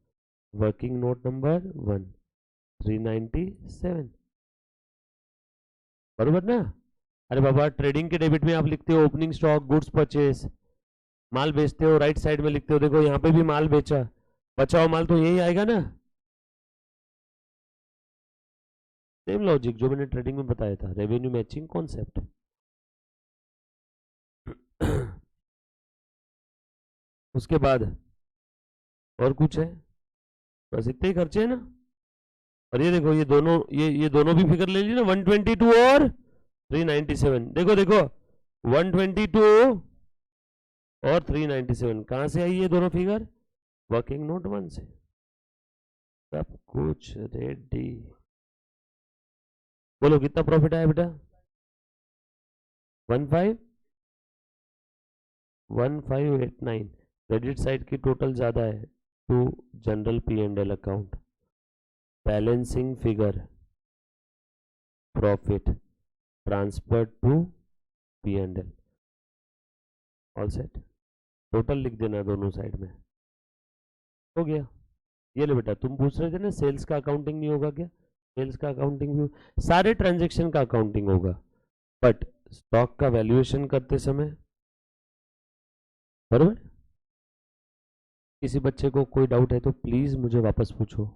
S1: working note number 1 397, बरोबर ना। अरे बाबा ट्रेडिंग के डेबिट में आप लिखते हो ओपनिंग स्टॉक गुड्स परचेस, माल बेचते हो राइट साइड में लिखते हो, देखो यहाँ पे भी माल बेचा, बचा हुआ माल तो यही आएगा ना, सेम लॉजिक जो मैंने ट्रेडिंग में बताया था, रेवेन्यू मैचिंग कॉन्सेप्ट। उसके बाद और कुछ है, बस इतने ही खर्चे है ना, और ये देखो ये दोनों भी फिगर ले ली ना 122 और 397, देखो देखो 122 और 397 कहां से आई ये दोनों फिगर, वर्किंग नोट 1 से, सब कुछ रेडी। बोलो कितना प्रॉफिट आया बेटा 1589, क्रेडिट साइड की टोटल ज्यादा है to general P&L account, balancing figure profit transfer to P&L, all set, total लिख देना दोनों साइड में, हो गया। ये ले बेटा, तुम पूछ रहे थे ना सेल्स का अकाउंटिंग नहीं होगा क्या, सेल्स का अकाउंटिंग भी, सारे ट्रांजैक्शन का अकाउंटिंग होगा, बट स्टॉक का वैल्यूएशन करते समय, बरोबर। किसी बच्चे को कोई डाउट है तो प्लीज मुझे वापस पूछो।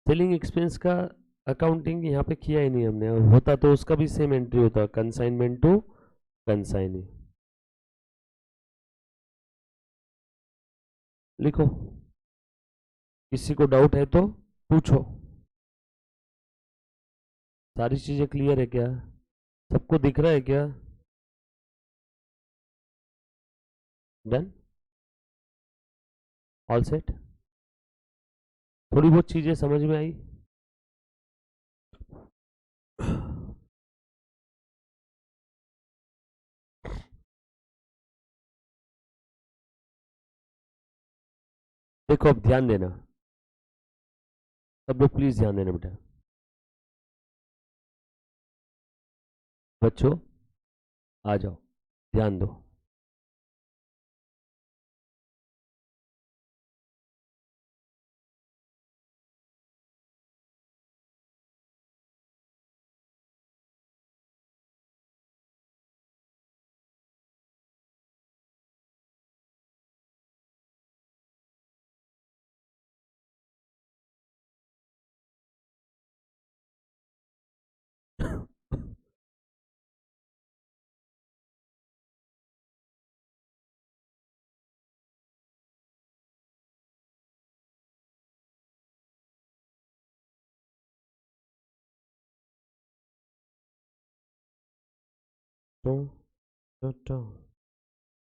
S1: सेलिंग एक्सपेंस का अकाउंटिंग यहाँ पे किया ही नहीं हमने, होता तो उसका भी सेम एंट्री होता, कंसाइनमेंट टू कंसाइनी, लिखो, किसी को डाउट है तो पूछो। सारी चीजें क्लियर है क्या, सबको दिख रहा है क्या, डन, ऑल सेट, थोड़ी बहुत चीजें समझ में आई। देखो अब ध्यान देना, सब लोग प्लीज ध्यान देना बेटा, बच्चों आ जाओ, ध्यान दो। तो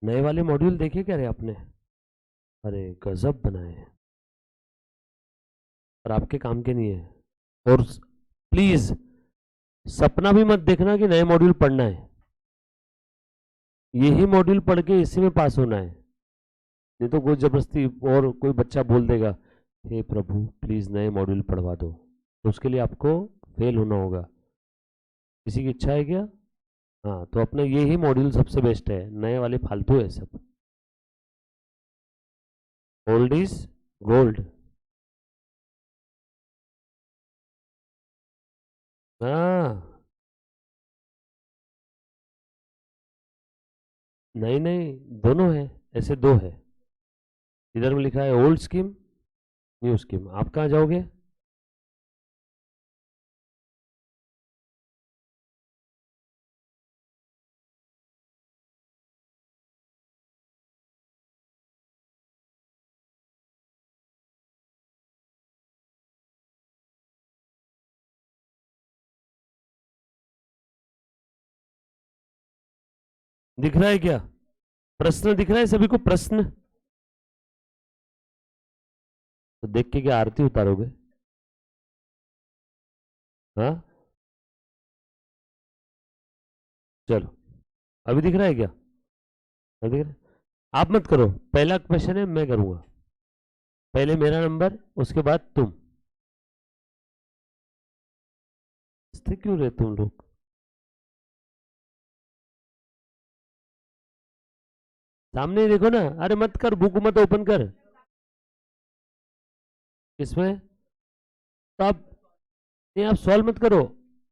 S1: नए वाले मॉड्यूल देखे क्या रे आपने? अरे गजब बनाए हैं, पर आपके काम के नहीं है। और प्लीज सपना भी मत देखना कि नए मॉड्यूल पढ़ना है। यही मॉड्यूल पढ़ के इसी में पास होना है, नहीं तो कोई जबरदस्ती और कोई बच्चा बोल देगा हे प्रभु प्लीज नए मॉड्यूल पढ़वा दो, तो उसके लिए आपको फेल होना होगा। किसी की इच्छा है क्या? हाँ, तो अपने यही मॉड्यूल सबसे बेस्ट है, नए वाले फालतू है सब। Old is gold. हाँ, नहीं नहीं, दोनों है, ऐसे दो है। इधर में लिखा है ओल्ड स्कीम, न्यू स्कीम। आप कहाँ जाओगे? दिख रहा है क्या? प्रश्न दिख रहा है सभी को? प्रश्न तो देख के क्या आरती उतारोगे? हाँ, चलो, अभी दिख रहा है क्या? अभी दिख रहा है? आप मत करो, पहला क्वेश्चन है, मैं करूंगा। पहले मेरा नंबर, उसके बाद तुम। हंसते क्यों रहे तुम लोग? सामने ही देखो ना। अरे मत कर, बुक मत ओपन कर। इसमें तो आप, नहीं आप सॉल्व मत करो,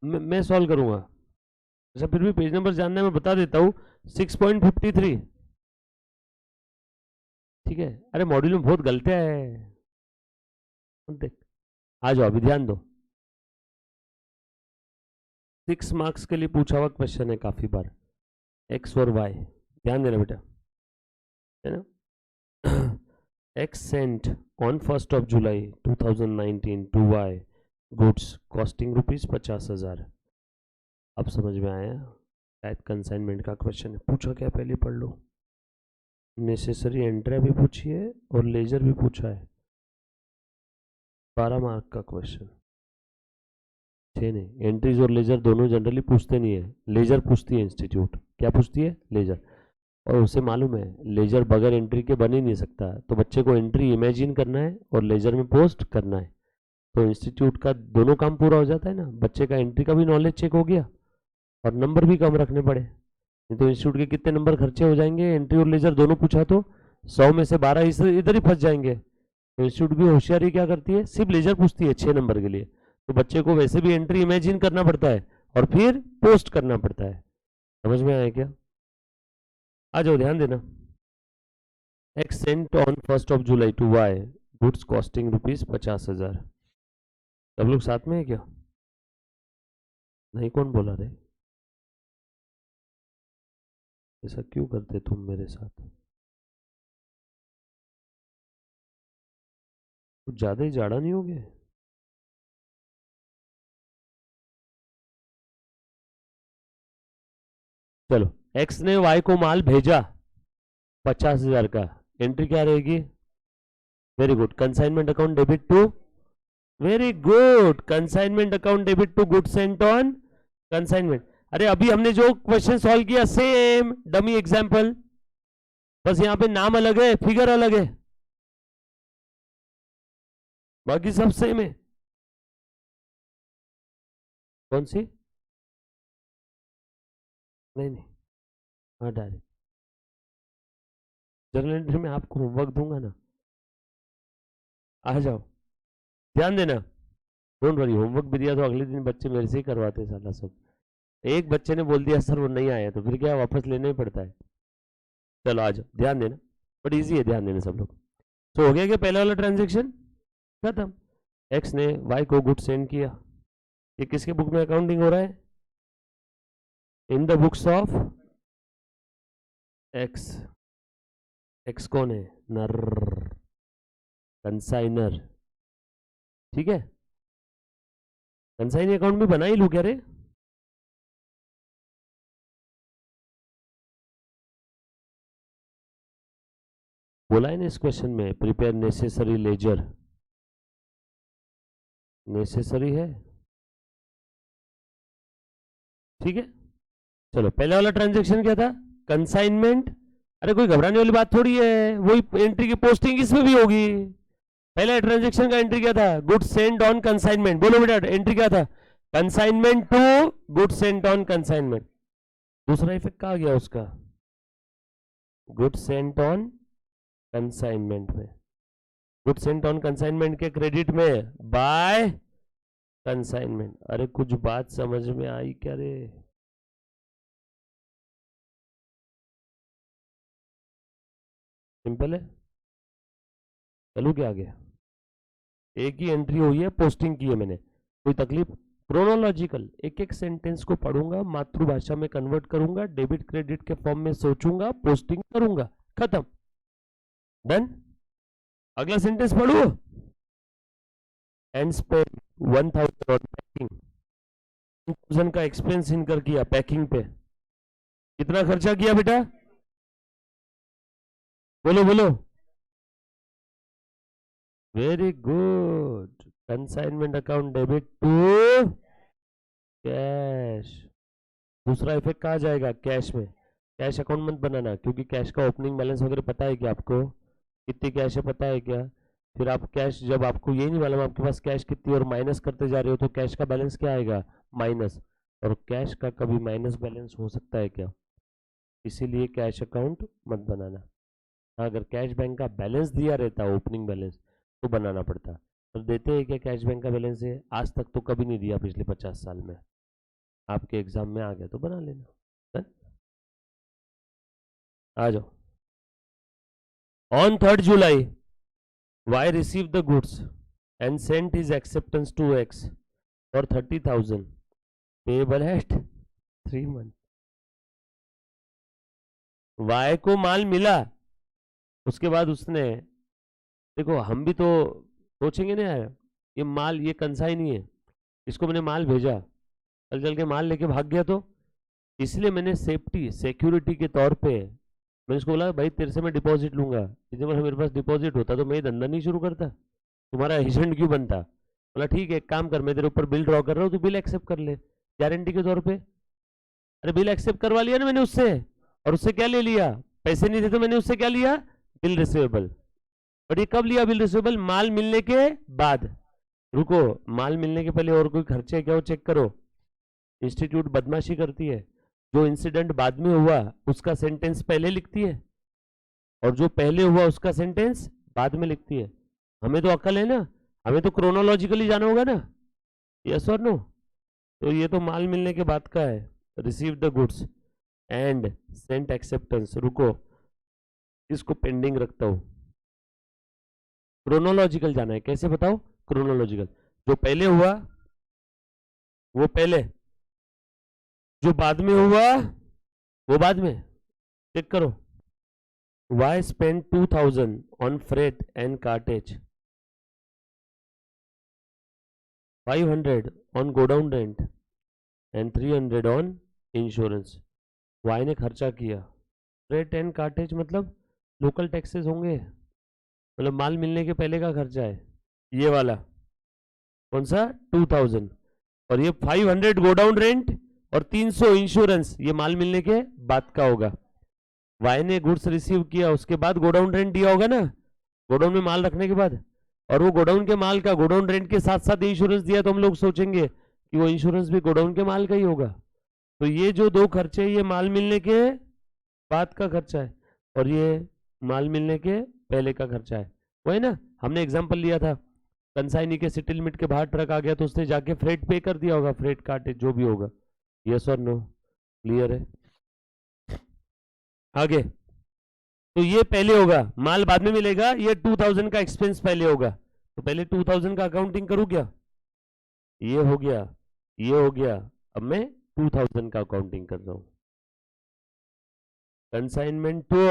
S1: मैं सॉल्व करूंगा। अच्छा, फिर भी पेज नंबर जानना है, मैं बता देता हूँ। 6.53। ठीक है। अरे मॉड्यूल में बहुत गलतियां है, देख। आ जाओ, अभी ध्यान दो। 6 मार्क्स के लिए पूछा हुआ क्वेश्चन है काफी बार, एक्स और वाई। ध्यान देना बेटा, है ना? X sent on 1 July 2019 to Y goods costing ₹50,000। अब समझ में आया? शायद कंसाइनमेंट का क्वेश्चन है। पूछा क्या पहले पढ़ लो। नेसेसरी एंट्री भी पूछी है और लेजर भी पूछा है। 12 मार्क का क्वेश्चन। 6 नहीं, एंट्रीज और लेजर दोनों जनरली पूछते नहीं है, लेजर पूछती है इंस्टीट्यूट। क्या पूछती है? लेजर। और उसे मालूम है लेजर बगैर एंट्री के बन ही नहीं सकता, तो बच्चे को एंट्री इमेजिन करना है और लेजर में पोस्ट करना है, तो इंस्टीट्यूट का दोनों काम पूरा हो जाता है ना। बच्चे का एंट्री का भी नॉलेज चेक हो गया और नंबर भी कम रखने पड़े, नहीं तो इंस्टीट्यूट के कितने नंबर खर्चे हो जाएंगे। एंट्री और लेजर दोनों पूछा तो 100 में से 12 इधर ही फंस जाएंगे। तो इंस्टीट्यूट भी होशियारी क्या करती है, सिर्फ लेजर पूछती है 6 नंबर के लिए, तो बच्चे को वैसे भी एंट्री इमेजिन करना पड़ता है और फिर पोस्ट करना पड़ता है। समझ में आया क्या? आ जाओ, ध्यान देना। X sent on 1 July to Y goods costing ₹50,000। सब लोग साथ में है क्या? नहीं, कौन बोला रे? ऐसा क्यों करते तुम मेरे साथ? कुछ ज्यादा ही जाड़ा नहीं हो गया? चलो, एक्स ने वाई को माल भेजा 50,000 का, एंट्री क्या रहेगी? Very good, consignment account debit to, very good, consignment account debit to good sent on consignment. अरे अभी हमने जो क्वेश्चन सॉल्व किया सेम डमी एग्जांपल, बस यहाँ पे नाम अलग है, फिगर अलग है, बाकी सब सेम है। कौन सी? नहीं नहीं, हाँ डायरेक्ट जर्नल एंट्री में आपको होमवर्क दूंगा ना, आ जाओ, ध्यान देना, डोंट वरी, होमवर्क भी दिया तो अगले दिन बच्चे मेरे से ही करवाते साला सब। एक बच्चे ने बोल दिया सर वो नहीं आया तो फिर क्या, वापस लेना ही पड़ता है। चलो आ जाओ, ध्यान देना, बट इजी है, ध्यान देना सब लोग। तो हो गया क्या पहला वाला ट्रांजेक्शन खत्म, एक्स ने वाई को गुड सेंड किया। ये किसके बुक में अकाउंटिंग हो रहा है, in the books of x. X कौन है, नर, कंसाइनर, ठीक है। कंसाइनर अकाउंट में बना ही लू क्या रे, बोला है ना इस क्वेश्चन में, प्रिपेयर नेसेसरी लेजर, नेसेसरी है, ठीक है। चलो पहले वाला ट्रांजेक्शन क्या था, कंसाइनमेंट, अरे कोई घबराने वाली बात थोड़ी है, वही एंट्री की पोस्टिंग इसमें भी होगी। पहले ट्रांजेक्शन का एंट्री क्या था, गुड सेंट ऑन कंसाइनमेंट, बोलो बेटा एंट्री क्या था, consignment to good sent on consignment. दूसरा इफेक्ट कहा गया उसका, गुड सेंट ऑन कंसाइनमेंट में, गुड सेंट ऑन कंसाइनमेंट के क्रेडिट में बाय कंसाइनमेंट। अरे कुछ बात समझ में आई क्या रे, सिंपल है, चलो क्या आ गया, एक ही एंट्री हुई है, पोस्टिंग की है मैंने, कोई तकलीफ, क्रोनोलॉजिकल, एक एक सेंटेंस को पढ़ूंगा, मातृभाषा में कन्वर्ट करूंगा, डेबिट क्रेडिट के फॉर्म में सोचूंगा, पोस्टिंग करूंगा, खत्म, डन। अगला सेंटेंस पढ़ू, एंड स्पेंड 1000 ऑन पैकिंग, 1000 का एक्सपेंस इनकर किया पैकिंग पे, कितना खर्चा किया बेटा, बोलो बोलो, very good, consignment account debit to cash. दूसरा इफेक्ट कहा जाएगा, कैश में, कैश अकाउंट मत बनाना क्योंकि कैश का ओपनिंग बैलेंस वगैरह पता है क्या आपको, कितनी कैश है पता है क्या, फिर आप कैश, जब आपको यही नहीं मालूम आपके पास कैश कितनी और माइनस करते जा रहे हो तो कैश का बैलेंस क्या आएगा, माइनस, और कैश का कभी माइनस बैलेंस हो सकता है क्या, इसीलिए कैश अकाउंट मत बनाना। हाँ अगर कैश बैंक का बैलेंस दिया रहता ओपनिंग बैलेंस तो बनाना पड़ता, पर देते हैं क्या कैश बैंक का बैलेंस है, आज तक तो कभी नहीं दिया पिछले 50 साल में, आपके एग्जाम में आ गया तो बना लेना। आ जाओ, on 3rd July Y received the goods and sent his acceptance to X for 30,000 payable at 3 months। Y को माल मिला, उसके बाद उसने, देखो हम भी तो सोचेंगे ना यार, ये माल, ये कंसाई नहीं है, इसको मैंने माल भेजा, कल चल के माल लेके भाग गया तो, इसलिए मैंने सेफ्टी सिक्योरिटी के तौर पे मैंने उसको बोला भाई तेरे से मैं डिपॉजिट लूंगा, इतने बार मेरे पास डिपॉजिट होता तो मैं धंधा नहीं शुरू करता, तुम्हारा एजेंट क्यों बनता। बोला ठीक है एक काम कर, मैं तेरे ऊपर बिल ड्रॉ कर रहा हूँ, तू बिल एक्सेप्ट कर ले गारंटी के तौर पे। अरे बिल एक्सेप्ट करवा लिया ना मैंने उससे, और उससे क्या ले लिया, पैसे नहीं थे तो मैंने उससे क्या लिया, बिल रिसीवेबल। और ये कब लिया बिल रिसीवेबल, माल मिलने के बाद। रुको, माल मिलने के पहले और कोई खर्चे क्या वो चेक करो, इंस्टीट्यूट बदमाशी करती है, जो इंसिडेंट बाद में हुआ उसका सेंटेंस पहले लिखती है और जो पहले हुआ उसका सेंटेंस बाद में लिखती है। हमें तो अक्ल है ना, हमें तो क्रोनोलॉजिकली जाना होगा ना, यस और नो। तो ये तो माल मिलने के बाद का है, receive the goods and sent acceptance. रुको इसको पेंडिंग रखता हूं, क्रोनोलॉजिकल जाना है, कैसे बताओ, क्रोनोलॉजिकल, जो पहले हुआ वो पहले, जो बाद में हुआ वो बाद में, चेक करो। Y spent 2000 on freight and cartage, 500 on godown rent and 300 on insurance। Y ने खर्चा किया, फ्रेट एंड कार्टेज मतलब लोकल टैक्सेस होंगे, मतलब माल मिलने के पहले का खर्चा है ये वाला, कौन सा 2000, और ये 500 गोडाउन रेंट और 300 इंश्योरेंस, ये माल मिलने के बाद का होगा। वाई ने गुड्स रिसीव किया, उसके बाद गोडाउन रेंट दिया होगा ना, गोडाउन में माल रखने के बाद, और वो गोडाउन के माल का गोडाउन रेंट के साथ साथ इंश्योरेंस दिया, तो हम लोग सोचेंगे कि वो इंश्योरेंस भी गोडाउन के माल का ही होगा। तो ये जो दो खर्चे ये माल मिलने के बाद का खर्चा है, और ये माल मिलने के पहले का खर्चा है। वही ना, हमने एग्जांपल लिया था, कंसाइनी के सिटी लिमिट के बाहर ट्रक आ गया तो उसने जाके फ्रेट पे कर दिया होगा, फ्रेट काटे जो भी होगा। यस और नो, क्लियर है? आगे, तो ये पहले होगा, माल बाद में मिलेगा, ये 2000 का एक्सपेंस पहले होगा, तो पहले 2000 का अकाउंटिंग करूं क्या? ये हो गया, ये हो गया, अब मैं 2000 का अकाउंटिंग कर रहा हूं। कंसाइनमेंट टू,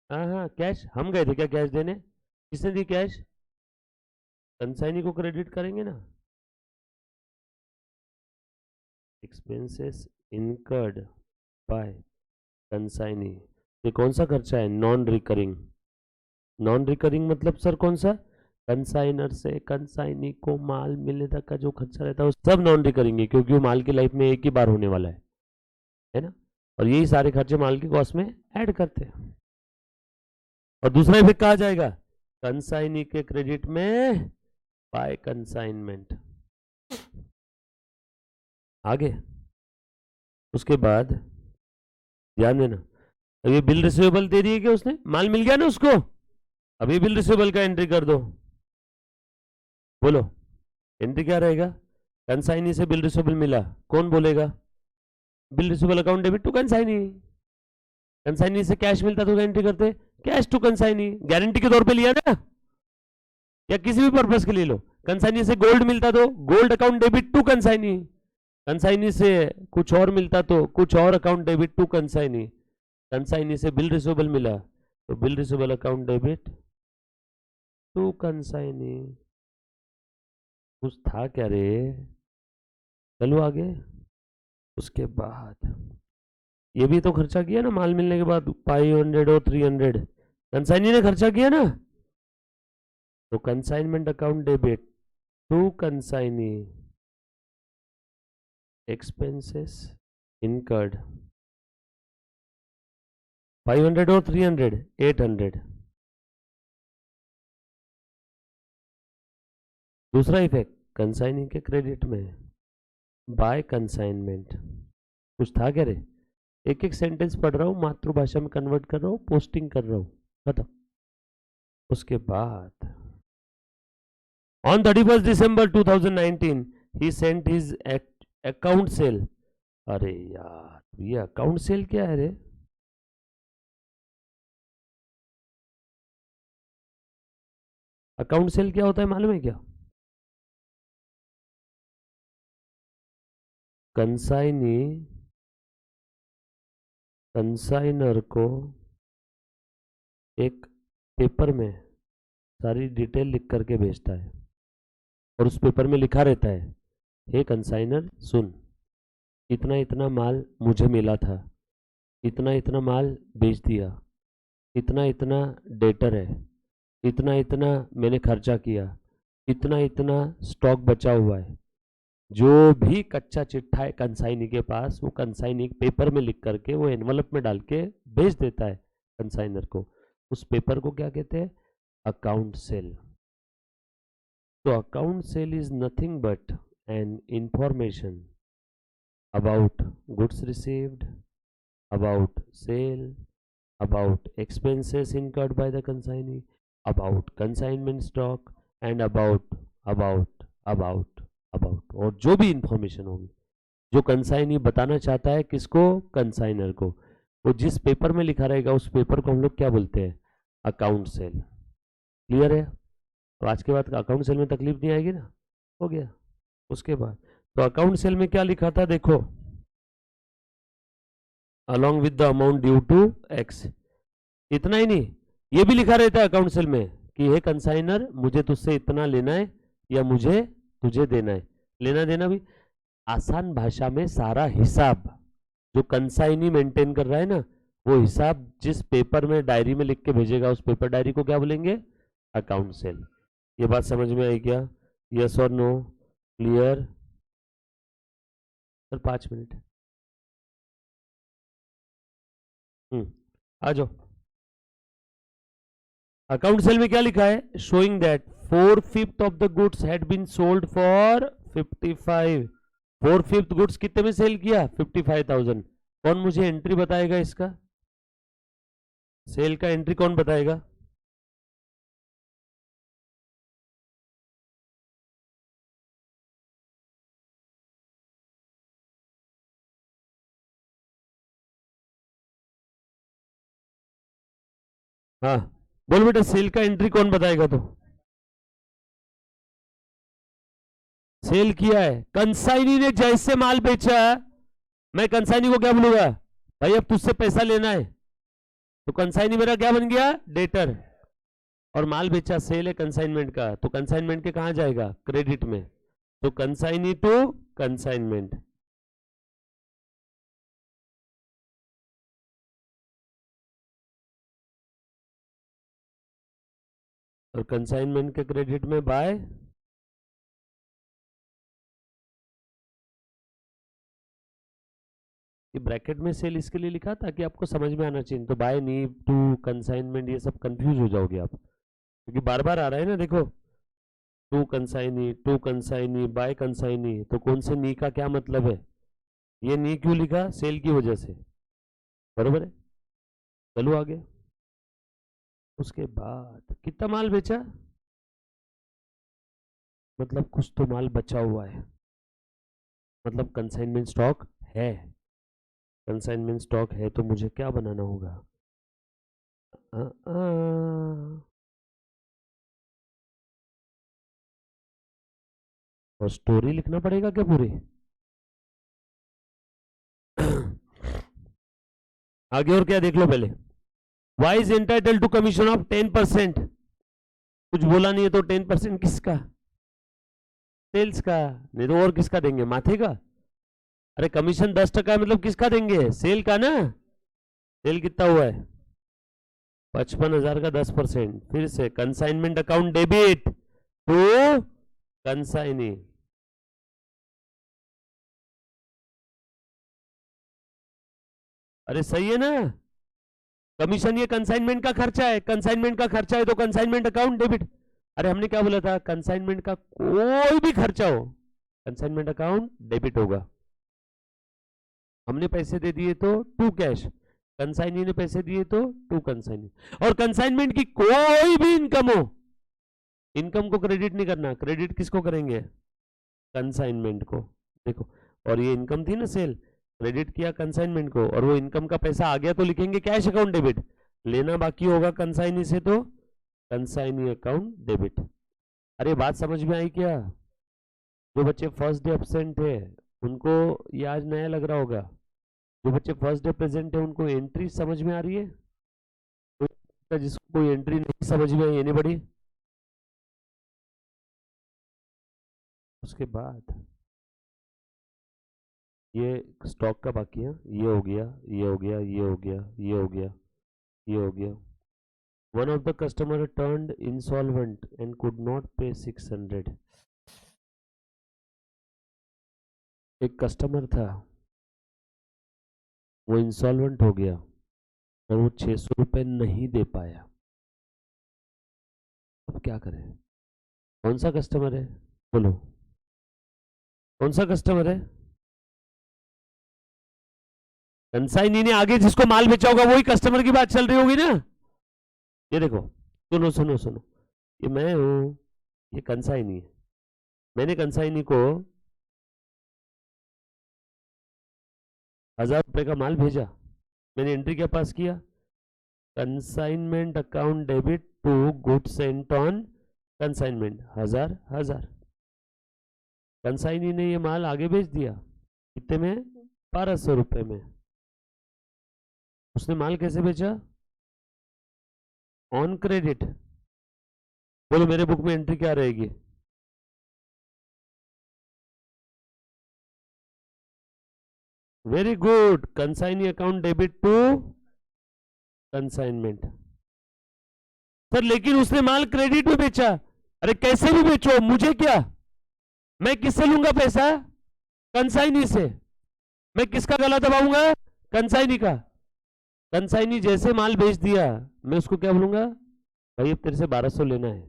S1: हाँ कैश, हम गए थे क्या कैश देने? किसने दी कैश? कंसाइनी को क्रेडिट करेंगे ना। एक्सपेंसेस इनकर्ड बाय कंसाइनी, ये कौन सा खर्चा है? Non recurring. नॉन रिकरिंग मतलब सर कौन सा? कंसाइनर से कंसाइनी को माल मिलने तक का जो खर्चा रहता है वो सब नॉन रिकरिंग है, क्योंकि वो माल की लाइफ में एक ही बार होने वाला है ना? और यही सारे खर्चे माल की कॉस्ट में ऐड करते हैं। और दूसरा इफेक्ट कहा जाएगा? कंसाइनी के क्रेडिट में बाय कंसाइनमेंट। आगे, उसके बाद ध्यान देना, अब ये बिल रिसीवेबल दे दी है क्या उसने? माल मिल गया ना उसको, अभी बिल रिसीवेबल का एंट्री कर दो। बोलो, एंट्री क्या रहेगा? कंसाइनी से बिल रिसीवेबल मिला, कौन बोलेगा? Bill receivable account debit to consignee. Consignee से कैश मिलता तो एंट्री करते, कैश टू कंसाइनी, गारंटी के तौर पे लिया ना, या किसी भी पर्पस के लिए लो। कंसाइनी से गोल्ड मिलता तो gold account debit to consignee, consignee से कुछ और मिलता तो कुछ और account debit to consignee. Consignee से बिल रिसीवेबल मिला तो bill receivable account debit to consignee. कुछ था क्या रे? चलो आगे। उसके बाद ये भी तो खर्चा किया ना माल मिलने के बाद, 500 और 300 कंसाइनी ने खर्चा किया ना, तो consignment account debit to consignee expenses incurred 500 और 300 800। दूसरा इफेक्ट, कंसाइनी के क्रेडिट में बाय कंसाइनमेंट। कुछ था क्या रे? एक एक सेंटेंस पढ़ रहा हूँ, मातृभाषा में कन्वर्ट कर रहा हूँ, पोस्टिंग कर रहा हूँ, खत्म। उसके बाद on 31 December 2019 he sent his account cell. अरे यार, ये अकाउंट सेल क्या है रे? अकाउंट सेल क्या होता है मालूम है क्या? कंसाइनी कंसाइनर को एक पेपर में सारी डिटेल लिख करके भेजता है, और उस पेपर में लिखा रहता है, हे कंसाइनर सुन, इतना इतना माल मुझे मिला था, इतना इतना माल बेच दिया, इतना इतना डेटर है, इतना इतना मैंने खर्चा किया, इतना इतना स्टॉक बचा हुआ है। जो भी कच्चा चिट्ठा है कंसाइनी के पास, वो कंसाइनी पेपर में लिख करके वो एनवलप में डाल के भेज देता है कंसाइनर को। उस पेपर को क्या कहते हैं? Account sale. तो account sale is nothing but an information about goods received, about sale, about expenses incurred by the consignee, about consignment stock and about और जो भी इंफॉर्मेशन होगी जो कंसाइनी बताना चाहता है किसको? कंसाइनर को। वो जिस पेपर में लिखा रहेगा उस पेपर को हम लोग क्या बोलते हैं? Account cell. क्लियर है? तो आज के बाद अकाउंट सेल में तकलीफ नहीं आएगी ना? हो गया। उसके बाद तो अकाउंट सेल में क्या लिखा था देखो, along with the amount due to X. इतना ही नहीं, ये भी लिखा रहता है अकाउंट सेल में कि हे कंसाइनर, मुझे तुझसे इतना लेना है या मुझे तुझे देना है। लेना देना भी आसान भाषा में सारा हिसाब जो कंसाइनी मेंटेन कर रहा है ना, वो हिसाब जिस पेपर में डायरी में लिख के भेजेगा उस पेपर डायरी को क्या बोलेंगे? Account sale. ये बात समझ में आई क्या? यस और नो? क्लियर? Sir 5 minute. आ जाओ। अकाउंट सेल में क्या लिखा है? Showing that 4/5 of the goods had been sold for 55। 4/5 goods कितने में सेल किया? 55,000। कौन मुझे एंट्री बताएगा इसका? सेल का एंट्री कौन बताएगा? हाँ बोल बेटा, सेल का एंट्री कौन बताएगा? तो सेल किया है, कंसाइनी ने जैसे माल बेचा, मैं कंसाइनी को क्या बोलूंगा? भाई अब तुझसे पैसा लेना है, तो कंसाइनी मेरा क्या बन गया? डेटर। और माल बेचा सेल है कंसाइनमेंट का, तो कंसाइनमेंट के कहां जाएगा? क्रेडिट में। तो कंसाइनी टू कंसाइनमेंट। और कंसाइनमेंट के क्रेडिट में बाय। ये ब्रैकेट में सेल इसके लिए लिखा ताकि आपको समझ में आना चाहिए, तो बाय नी टू कंसाइनमेंट ये सब कंफ्यूज हो जाओगे आप, क्योंकि बार बार आ रहा है ना। देखो, टू कंसाइनी बाय कंसाइनी, तो कौन से नी का क्या मतलब है? ये नी क्यों लिखा? सेल की वजह से, बरोबर है। चलो आगे। उसके बाद कितना माल बेचा? मतलब कुछ तो माल बचा हुआ है, मतलब कंसाइनमेंट स्टॉक है। कंसाइनमेंट स्टॉक है तो मुझे क्या बनाना होगा? आ, आ, और स्टोरी लिखना पड़ेगा क्या पूरी? आगे और क्या देख लो पहले। Y is entitle to commission of 10%। कुछ बोला नहीं है तो 10% किसका? सेल्स का। नहीं तो और किसका देंगे? माथे का? अरे कमीशन 10% है, मतलब किसका देंगे? सेल का ना। सेल कितना हुआ है? 55,000 का 10%। फिर से consignment account debit to consignee. अरे सही है ना? कमीशन ये कंसाइनमेंट का खर्चा है, कंसाइनमेंट का खर्चा है तो कंसाइनमेंट अकाउंट डेबिट। अरे हमने क्या बोला था? कंसाइनमेंट का कोई भी खर्चा हो, कंसाइनमेंट अकाउंट डेबिट होगा। हमने पैसे दे दिए तो टू कैश, कंसाइनी ने पैसे दिए तो टू कंसाइनी। और कंसाइनमेंट की कोई भी इनकम हो, इनकम को क्रेडिट नहीं करना। क्रेडिट किसको करेंगे? कंसाइनमेंट को। देखो, और ये इनकम थी ना सेल, क्रेडिट किया कंसाइनमेंट को, और वो इनकम का पैसा आ गया तो लिखेंगे कैश अकाउंट डेबिट। लेना बाकी होगा कंसाइनी से तो कंसाइनी अकाउंट डेबिट। अरे बात समझ में आई क्या? जो बच्चे फर्स्ट डे एब्सेंट है उनको ये आज नया लग रहा होगा, जो बच्चे फर्स्ट डे प्रेजेंट है उनको एंट्री समझ में आ रही है? तो जिसको कोई एंट्री नहीं समझ में आई ये नहीं बढ़ी। उसके बाद ये स्टॉक का बाकी है, ये हो गया, ये हो गया, ये हो गया, ये हो गया, ये हो गया। One of the customer turned insolvent and could not पे 600। एक कस्टमर था, वो इंसॉल्वेंट हो गया और वो 600 रुपये नहीं दे पाया। अब क्या करें? कौन सा कस्टमर है? बोलो, कौन सा कस्टमर है? कंसाइनी ने आगे जिसको माल बेचा होगा वही कस्टमर की बात चल रही होगी ना। ये देखो, सुनो सुनो सुनो, ये मैं हूं, ये कंसाइनी है। मैंने कंसाइनी को 1,000 रुपए का माल भेजा, मैंने एंट्री क्या पास किया? Consignment account debit to goods sent on consignment 1,000। कंसाइनी ने ये माल आगे बेच दिया, कितने में? 1,200 रुपए में। उसने माल कैसे बेचा? On credit. बोलो मेरे बुक में एंट्री क्या रहेगी? Very good, consignee account debit to consignment. Sir लेकिन उसने माल क्रेडिट में बेचा। अरे कैसे भी बेचो, मुझे क्या? मैं किससे लूंगा पैसा? कंसाइनी से। मैं किसका गला दबाऊंगा? कंसाइनी का। कंसाइनी जैसे माल बेच दिया, मैं उसको क्या बोलूंगा? भाई अब तेरे से 1,200 लेना है।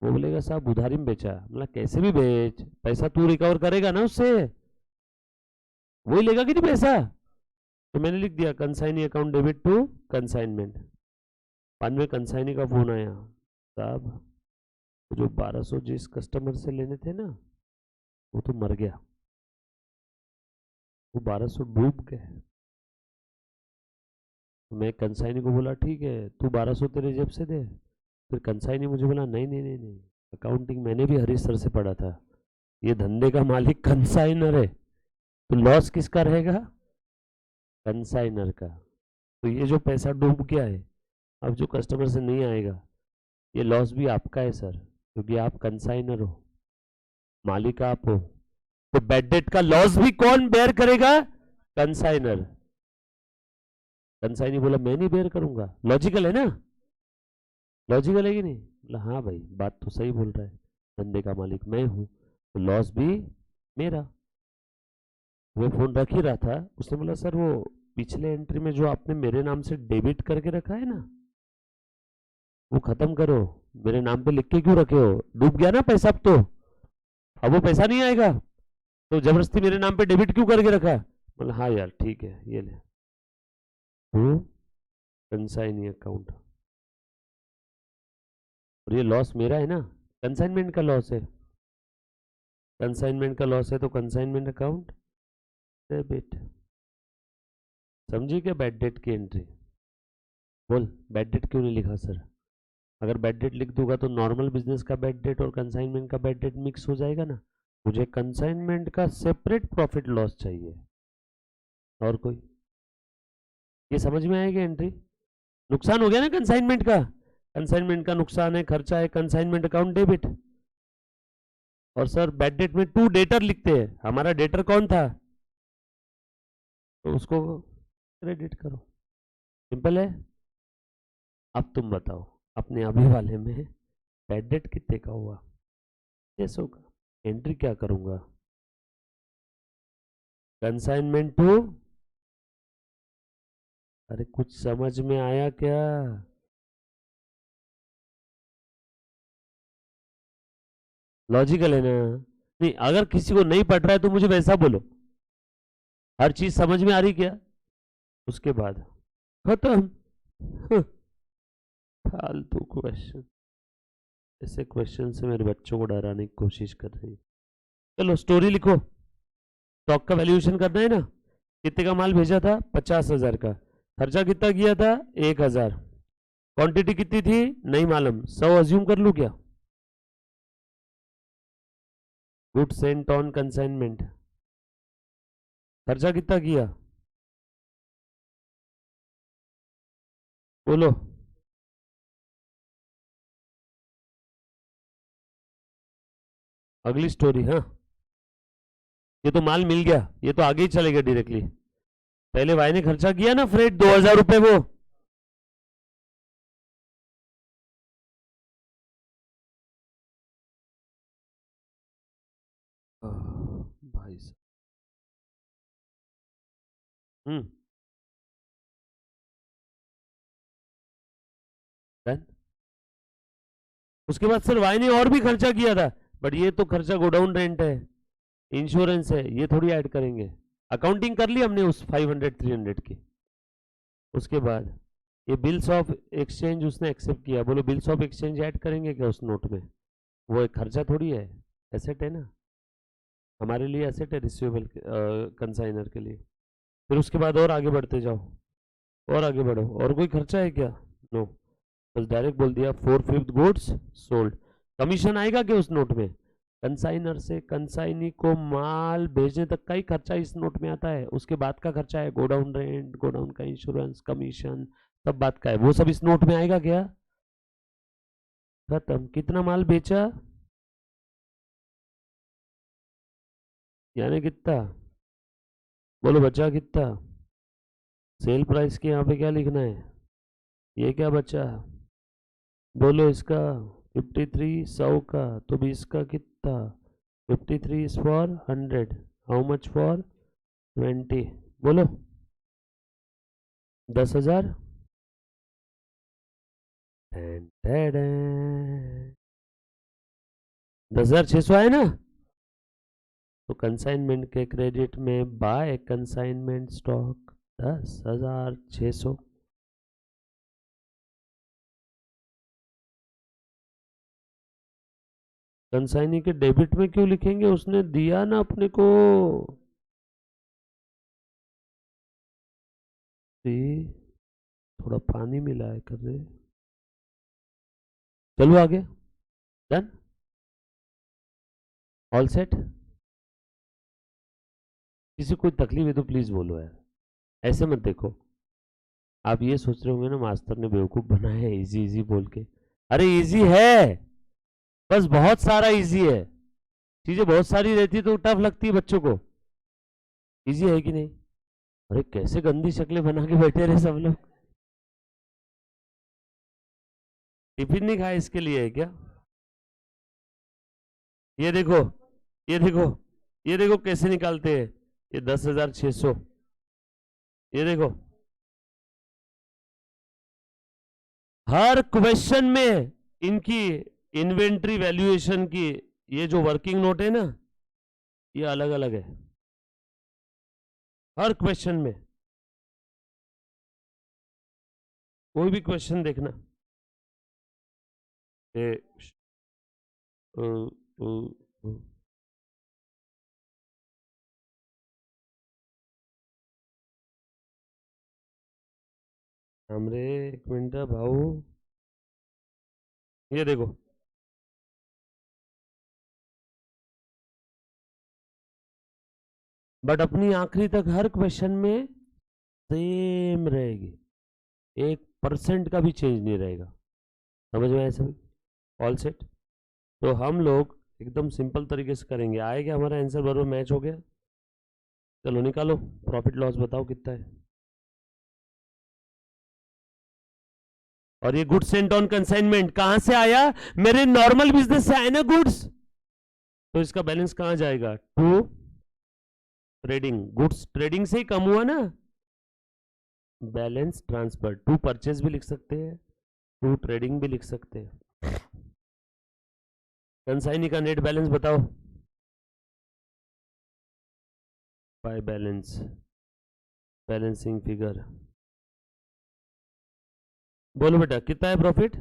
S1: वो बोलेगा साहब उधारी में बेचा। मतलब कैसे भी बेच, पैसा तू रिकवर करेगा ना उससे, वही लेगा कि नहीं पैसा? तो मैंने लिख दिया consignee account debit to consignment. बाद में कंसाइनी का फोन आया, साहब जो 1200 जिस कस्टमर से लेने थे ना वो तो मर गया, वो 1200 डूब गए। तो मैं कंसाइनी को बोला ठीक है तू 1200 तेरे जेब से दे। फिर कंसाइनी मुझे बोला नहीं नहीं नहीं नहीं, अकाउंटिंग मैंने भी हरीश सर से पढ़ा था, ये धंधे का मालिक कंसाइनर है, तो लॉस किसका रहेगा? कंसाइनर का। तो ये जो पैसा डूब गया है अब जो कस्टमर से नहीं आएगा ये लॉस भी आपका है सर, क्योंकि आप कंसाइनर हो, मालिक आप हो। तो बैड डेट का लॉस भी कौन बेयर करेगा? कंसाइनर। कंसाइनी बोला मैं नहीं बेयर करूंगा। लॉजिकल है ना? लॉजिकल है कि नहीं? बोला हाँ भाई बात तो सही बोल रहा है, धंधे का मालिक मैं हूं तो लॉस भी मेरा। वो फोन रख ही रहा था, उसने बोला सर वो पिछले एंट्री में जो आपने मेरे नाम से डेबिट करके रखा है ना वो खत्म करो, मेरे नाम पे लिख के क्यों रखे हो? डूब गया ना पैसा, अब वो पैसा नहीं आएगा, तो जबरदस्ती मेरे नाम पे डेबिट क्यों करके रखा? बोला हाँ यार ठीक है ये ले, तो कंसाइनी अकाउंट। और ये लॉस मेरा है ना, कंसाइनमेंट का लॉस है, कंसाइनमेंट का लॉस है तो कंसाइनमेंट अकाउंट डेबिट। समझी क्या बैड डेट की एंट्री? बोल बैड डेट क्यों नहीं लिखा सर? अगर बैड डेट लिख दूंगा तो नॉर्मल बिजनेस का बैड डेट और कंसाइनमेंट का बैड डेट मिक्स हो जाएगा ना। मुझे कंसाइनमेंट का सेपरेट प्रॉफिट लॉस चाहिए। और कोई ये समझ में आएगी एंट्री? नुकसान हो गया ना कंसाइनमेंट का, कंसाइनमेंट का नुकसान है, खर्चा है, कंसाइनमेंट अकाउंट डेबिट। और सर बैड डेट में 2 डेटर लिखते हैं, हमारा डेटर कौन था तो उसको क्रेडिट करो, सिंपल है। अब तुम बताओ अपने अभी वाले में बैड डेट कितने का हुआ? 600 का। एंट्री क्या करूंगा? कंसाइनमेंट टू, अरे कुछ समझ में आया क्या? लॉजिकल है ना? नहीं अगर किसी को नहीं पढ़ रहा है तो मुझे वैसा बोलो, हर चीज समझ में आ रही क्या? उसके बाद खत्म। फालतू क्वेश्चन, ऐसे क्वेश्चन से मेरे बच्चों को डराने की कोशिश कर रही है। चलो स्टोरी लिखो। स्टॉक का वैल्यूएशन करना है ना। कितने का माल भेजा था? 50,000 का। खर्चा कितना किया था? 1,000। क्वांटिटी कितनी थी? नहीं मालूम, 100 अज्यूम कर लूं क्या? Good sent on consignment. खर्चा कितना किया बोलो? अगली स्टोरी। हाँ ये तो माल मिल गया, ये तो आगे ही चलेगा डायरेक्टली। पहले भाई ने खर्चा किया ना फ्रेट 2,000 रुपए, वो भाई साहब। हम्म डन। उसके बाद सर भाई ने और भी खर्चा किया था, बट ये तो खर्चा गोडाउन रेंट है, इंश्योरेंस है, ये थोड़ी ऐड करेंगे। अकाउंटिंग कर ली हमने उस 500 300 की। उसके बाद ये बिल्स ऑफ एक्सचेंज उसने एक्सेप्ट किया, बोलो बिल्स ऑफ एक्सचेंज ऐड करेंगे क्या उस नोट में? वो एक खर्चा थोड़ी है, एसेट है ना, हमारे लिए एसेट है रिसीवेबल कंसाइनर के लिए। फिर उसके बाद और आगे बढ़ते जाओ, और आगे बढ़ो, और कोई खर्चा है क्या? नो, बस डायरेक्ट बोल दिया 4/5 गुड्स सोल्ड। कमीशन आएगा क्या उस नोट में? कंसाइनर से कंसाइनी को माल भेजने तक का ही खर्चा इस नोट में आता है, उसके बाद का खर्चा है गोडाउन रेंट, गोडाउन का इंश्योरेंस, कमीशन, सब बात का है, वो सब इस नोट में आएगा क्या? खत्म। कितना माल बेचा यानी कितना? बोलो बचा कितना? सेल प्राइस के यहाँ पे क्या लिखना है? ये क्या बचा? बोलो इसका 53 100 का, तो भी इसका कितना? 53 is for 100, how much for 20? बोलो 10,000। 10,600 आए ना? तो कंसाइनमेंट के क्रेडिट में बाय कंसाइनमेंट स्टॉक 10,600। कंसाइनी के डेबिट में क्यों लिखेंगे, उसने दिया ना अपने को। थोड़ा पानी मिला है कर रहे। चलो आगे। डन। All set. किसी कोई तकलीफ है तो प्लीज बोलो यार, ऐसे मत देखो। आप ये सोच रहे होंगे ना मास्टर ने बेवकूफ बनाया है इजी इजी बोल के। अरे इजी है, बस बहुत सारा इजी है। चीजें बहुत सारी रहती है तो टफ लगती है बच्चों को। इजी है कि नहीं? अरे कैसे गंदी शक्लें बना के बैठे रहे सब लोग। टिफिन नहीं खाए इसके लिए है क्या? ये देखो, ये देखो, ये देखो कैसे निकालते हैं। ये 10,600। ये देखो, हर क्वेश्चन में इनकी इन्वेंट्री वैल्यूएशन की ये जो वर्किंग नोट है ना, ये अलग अलग है हर क्वेश्चन में। कोई भी क्वेश्चन देखना। ए, उ, उ, उ, हमरे एक मिनट भाऊ। ये देखो, बट अपनी आखिरी तक हर क्वेश्चन में सेम रहेगी, 1% का भी चेंज नहीं रहेगा। समझ में आया सभी? All set. तो हम लोग एकदम सिंपल तरीके से करेंगे। आए क्या हमारा आंसर बराबर मैच हो गया? चलो निकालो, प्रॉफिट लॉस बताओ कितना है। और ये गुड्स सेंट ऑन कंसाइनमेंट कहां से आया? मेरे नॉर्मल बिजनेस से आए ना गुड्स, तो इसका बैलेंस कहां जाएगा? To trading. गुड्स ट्रेडिंग से ही कम हुआ ना, बैलेंस ट्रांसफर। टू परचेज भी लिख सकते हैं, टू ट्रेडिंग भी लिख सकते हैं। कंसाइनी का नेट बैलेंस बताओ। By balance, balancing figure. बोलो बेटा कितना है profit?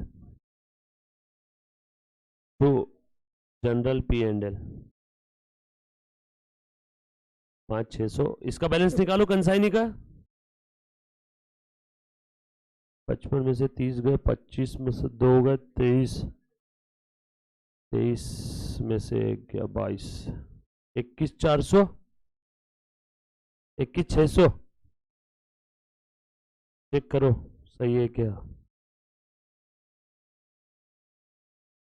S1: To general P and L 5,600। इसका बैलेंस निकालो कंसाइनी का। 55 में से 30 गए, 25 में से 2 गए, 23, 23 में से 22, 21,400, 21,600। चेक करो सही है क्या?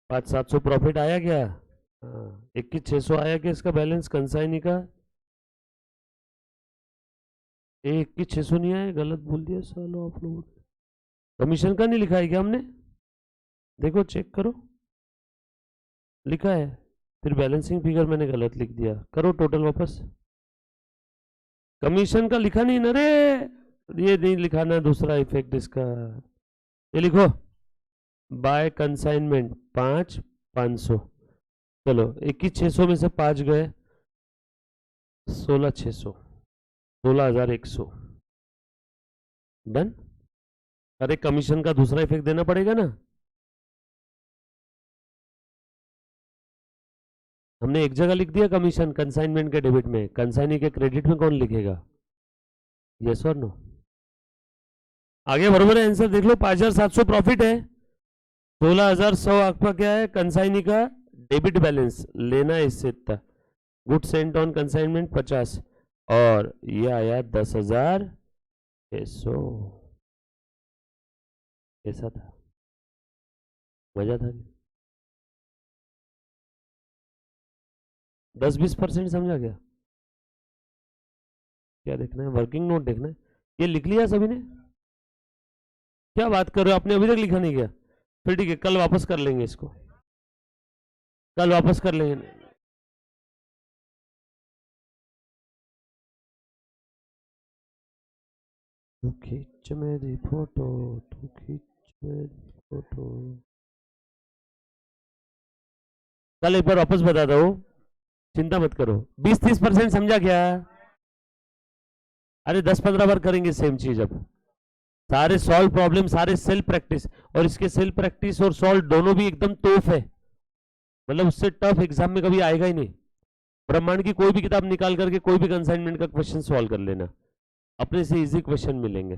S1: 5,700 प्रॉफिट आया क्या? हाँ, 21,600 आया क्या इसका बैलेंस कंसाइनी का? 21,600 नहीं आया, गलत बोल दिया सालो आप लोगों ने। कमीशन का नहीं लिखा है क्या हमने? देखो चेक करो, लिखा है। फिर बैलेंसिंग फिगर मैंने गलत लिख दिया। करो टोटल वापस। कमीशन का लिखा नहीं ना रे, ये नहीं लिखाना, दूसरा इफेक्ट इसका। ये लिखो, बाय कंसाइनमेंट 5,500। चलो 21,600 में से 5 गए, 16,600, 16,100। डन। अरे कमीशन का दूसरा इफेक्ट देना पड़ेगा ना। हमने एक जगह लिख दिया कमीशन कंसाइनमेंट के डेबिट में, कंसाइनी के क्रेडिट में कौन लिखेगा? यस और नो? आगे बरोबर है आंसर देख लो। 5,700 प्रॉफिट है, 16,100 आपका क्या है कंसाइनी का डेबिट बैलेंस लेना है इससे इतना। गुड सेंट ऑन कंसाइनमेंट 50, और ये आया 10,600। कैसा था? मजा था? 10-20% समझा क्या? क्या देखना है? वर्किंग नोट देखना है। ये लिख लिया सभी ने? क्या बात कर रहे हो, आपने अभी तक लिखा नहीं क्या? फिर ठीक है, कल वापस कर लेंगे इसको, कल वापस कर लेंगे। तू खींच मेरी फोटो, तू खींच मेरी फोटो। कल एक बार वापस बताता हूँ, चिंता मत करो। 20-30% समझा क्या? अरे 10-15 बार करेंगे सेम चीज। अब सारे सॉल्व प्रॉब्लम, सारे सेल्फ प्रैक्टिस, और इसके सेल्फ प्रैक्टिस और सॉल्व दोनों भी एकदम तोफ है, मतलब उससे टफ एग्जाम में कभी आएगा ही नहीं। ब्रह्मांड की कोई भी किताब निकाल करके कोई भी कंसाइनमेंट का क्वेश्चन सॉल्व कर लेना, अपने से इजी क्वेश्चन मिलेंगे।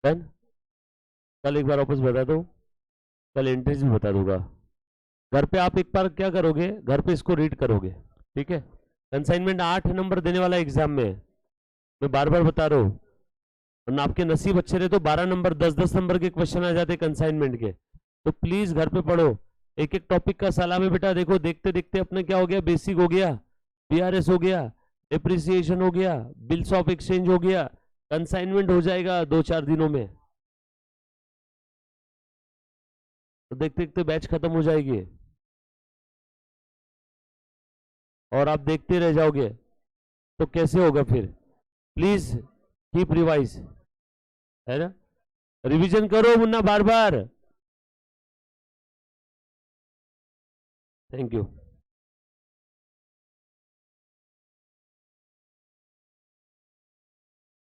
S1: डन। कल एक बार वापस बता दो, कल एंट्रीज भी बता दूंगा। घर पे आप एक बार क्या करोगे, घर पे इसको रीड करोगे, ठीक है। कंसाइनमेंट 8 नंबर देने वाला एग्जाम में, मैं बार बार बता रहा हूँ, वरना आपके नसीब अच्छे रहे तो 12 नंबर 10-10 नंबर के क्वेश्चन आ जाते कंसाइनमेंट के। तो प्लीज घर पे पढ़ो, एक एक टॉपिक का सलाह में बेटा देखो, देखते देखते अपने क्या हो गया, बेसिक हो गया, बीआरएस हो गया, डिप्रिसिएशन हो गया, बिल्स ऑफ एक्सचेंज हो गया, कंसाइनमेंट हो जाएगा 2-4 दिनों में। तो देखते देखते बैच खत्म हो जाएगी और आप देखते रह जाओगे, तो कैसे होगा फिर। प्लीज कीप रिवाइज, है ना, रिवीजन करो मुन्ना बार बार। Thank you.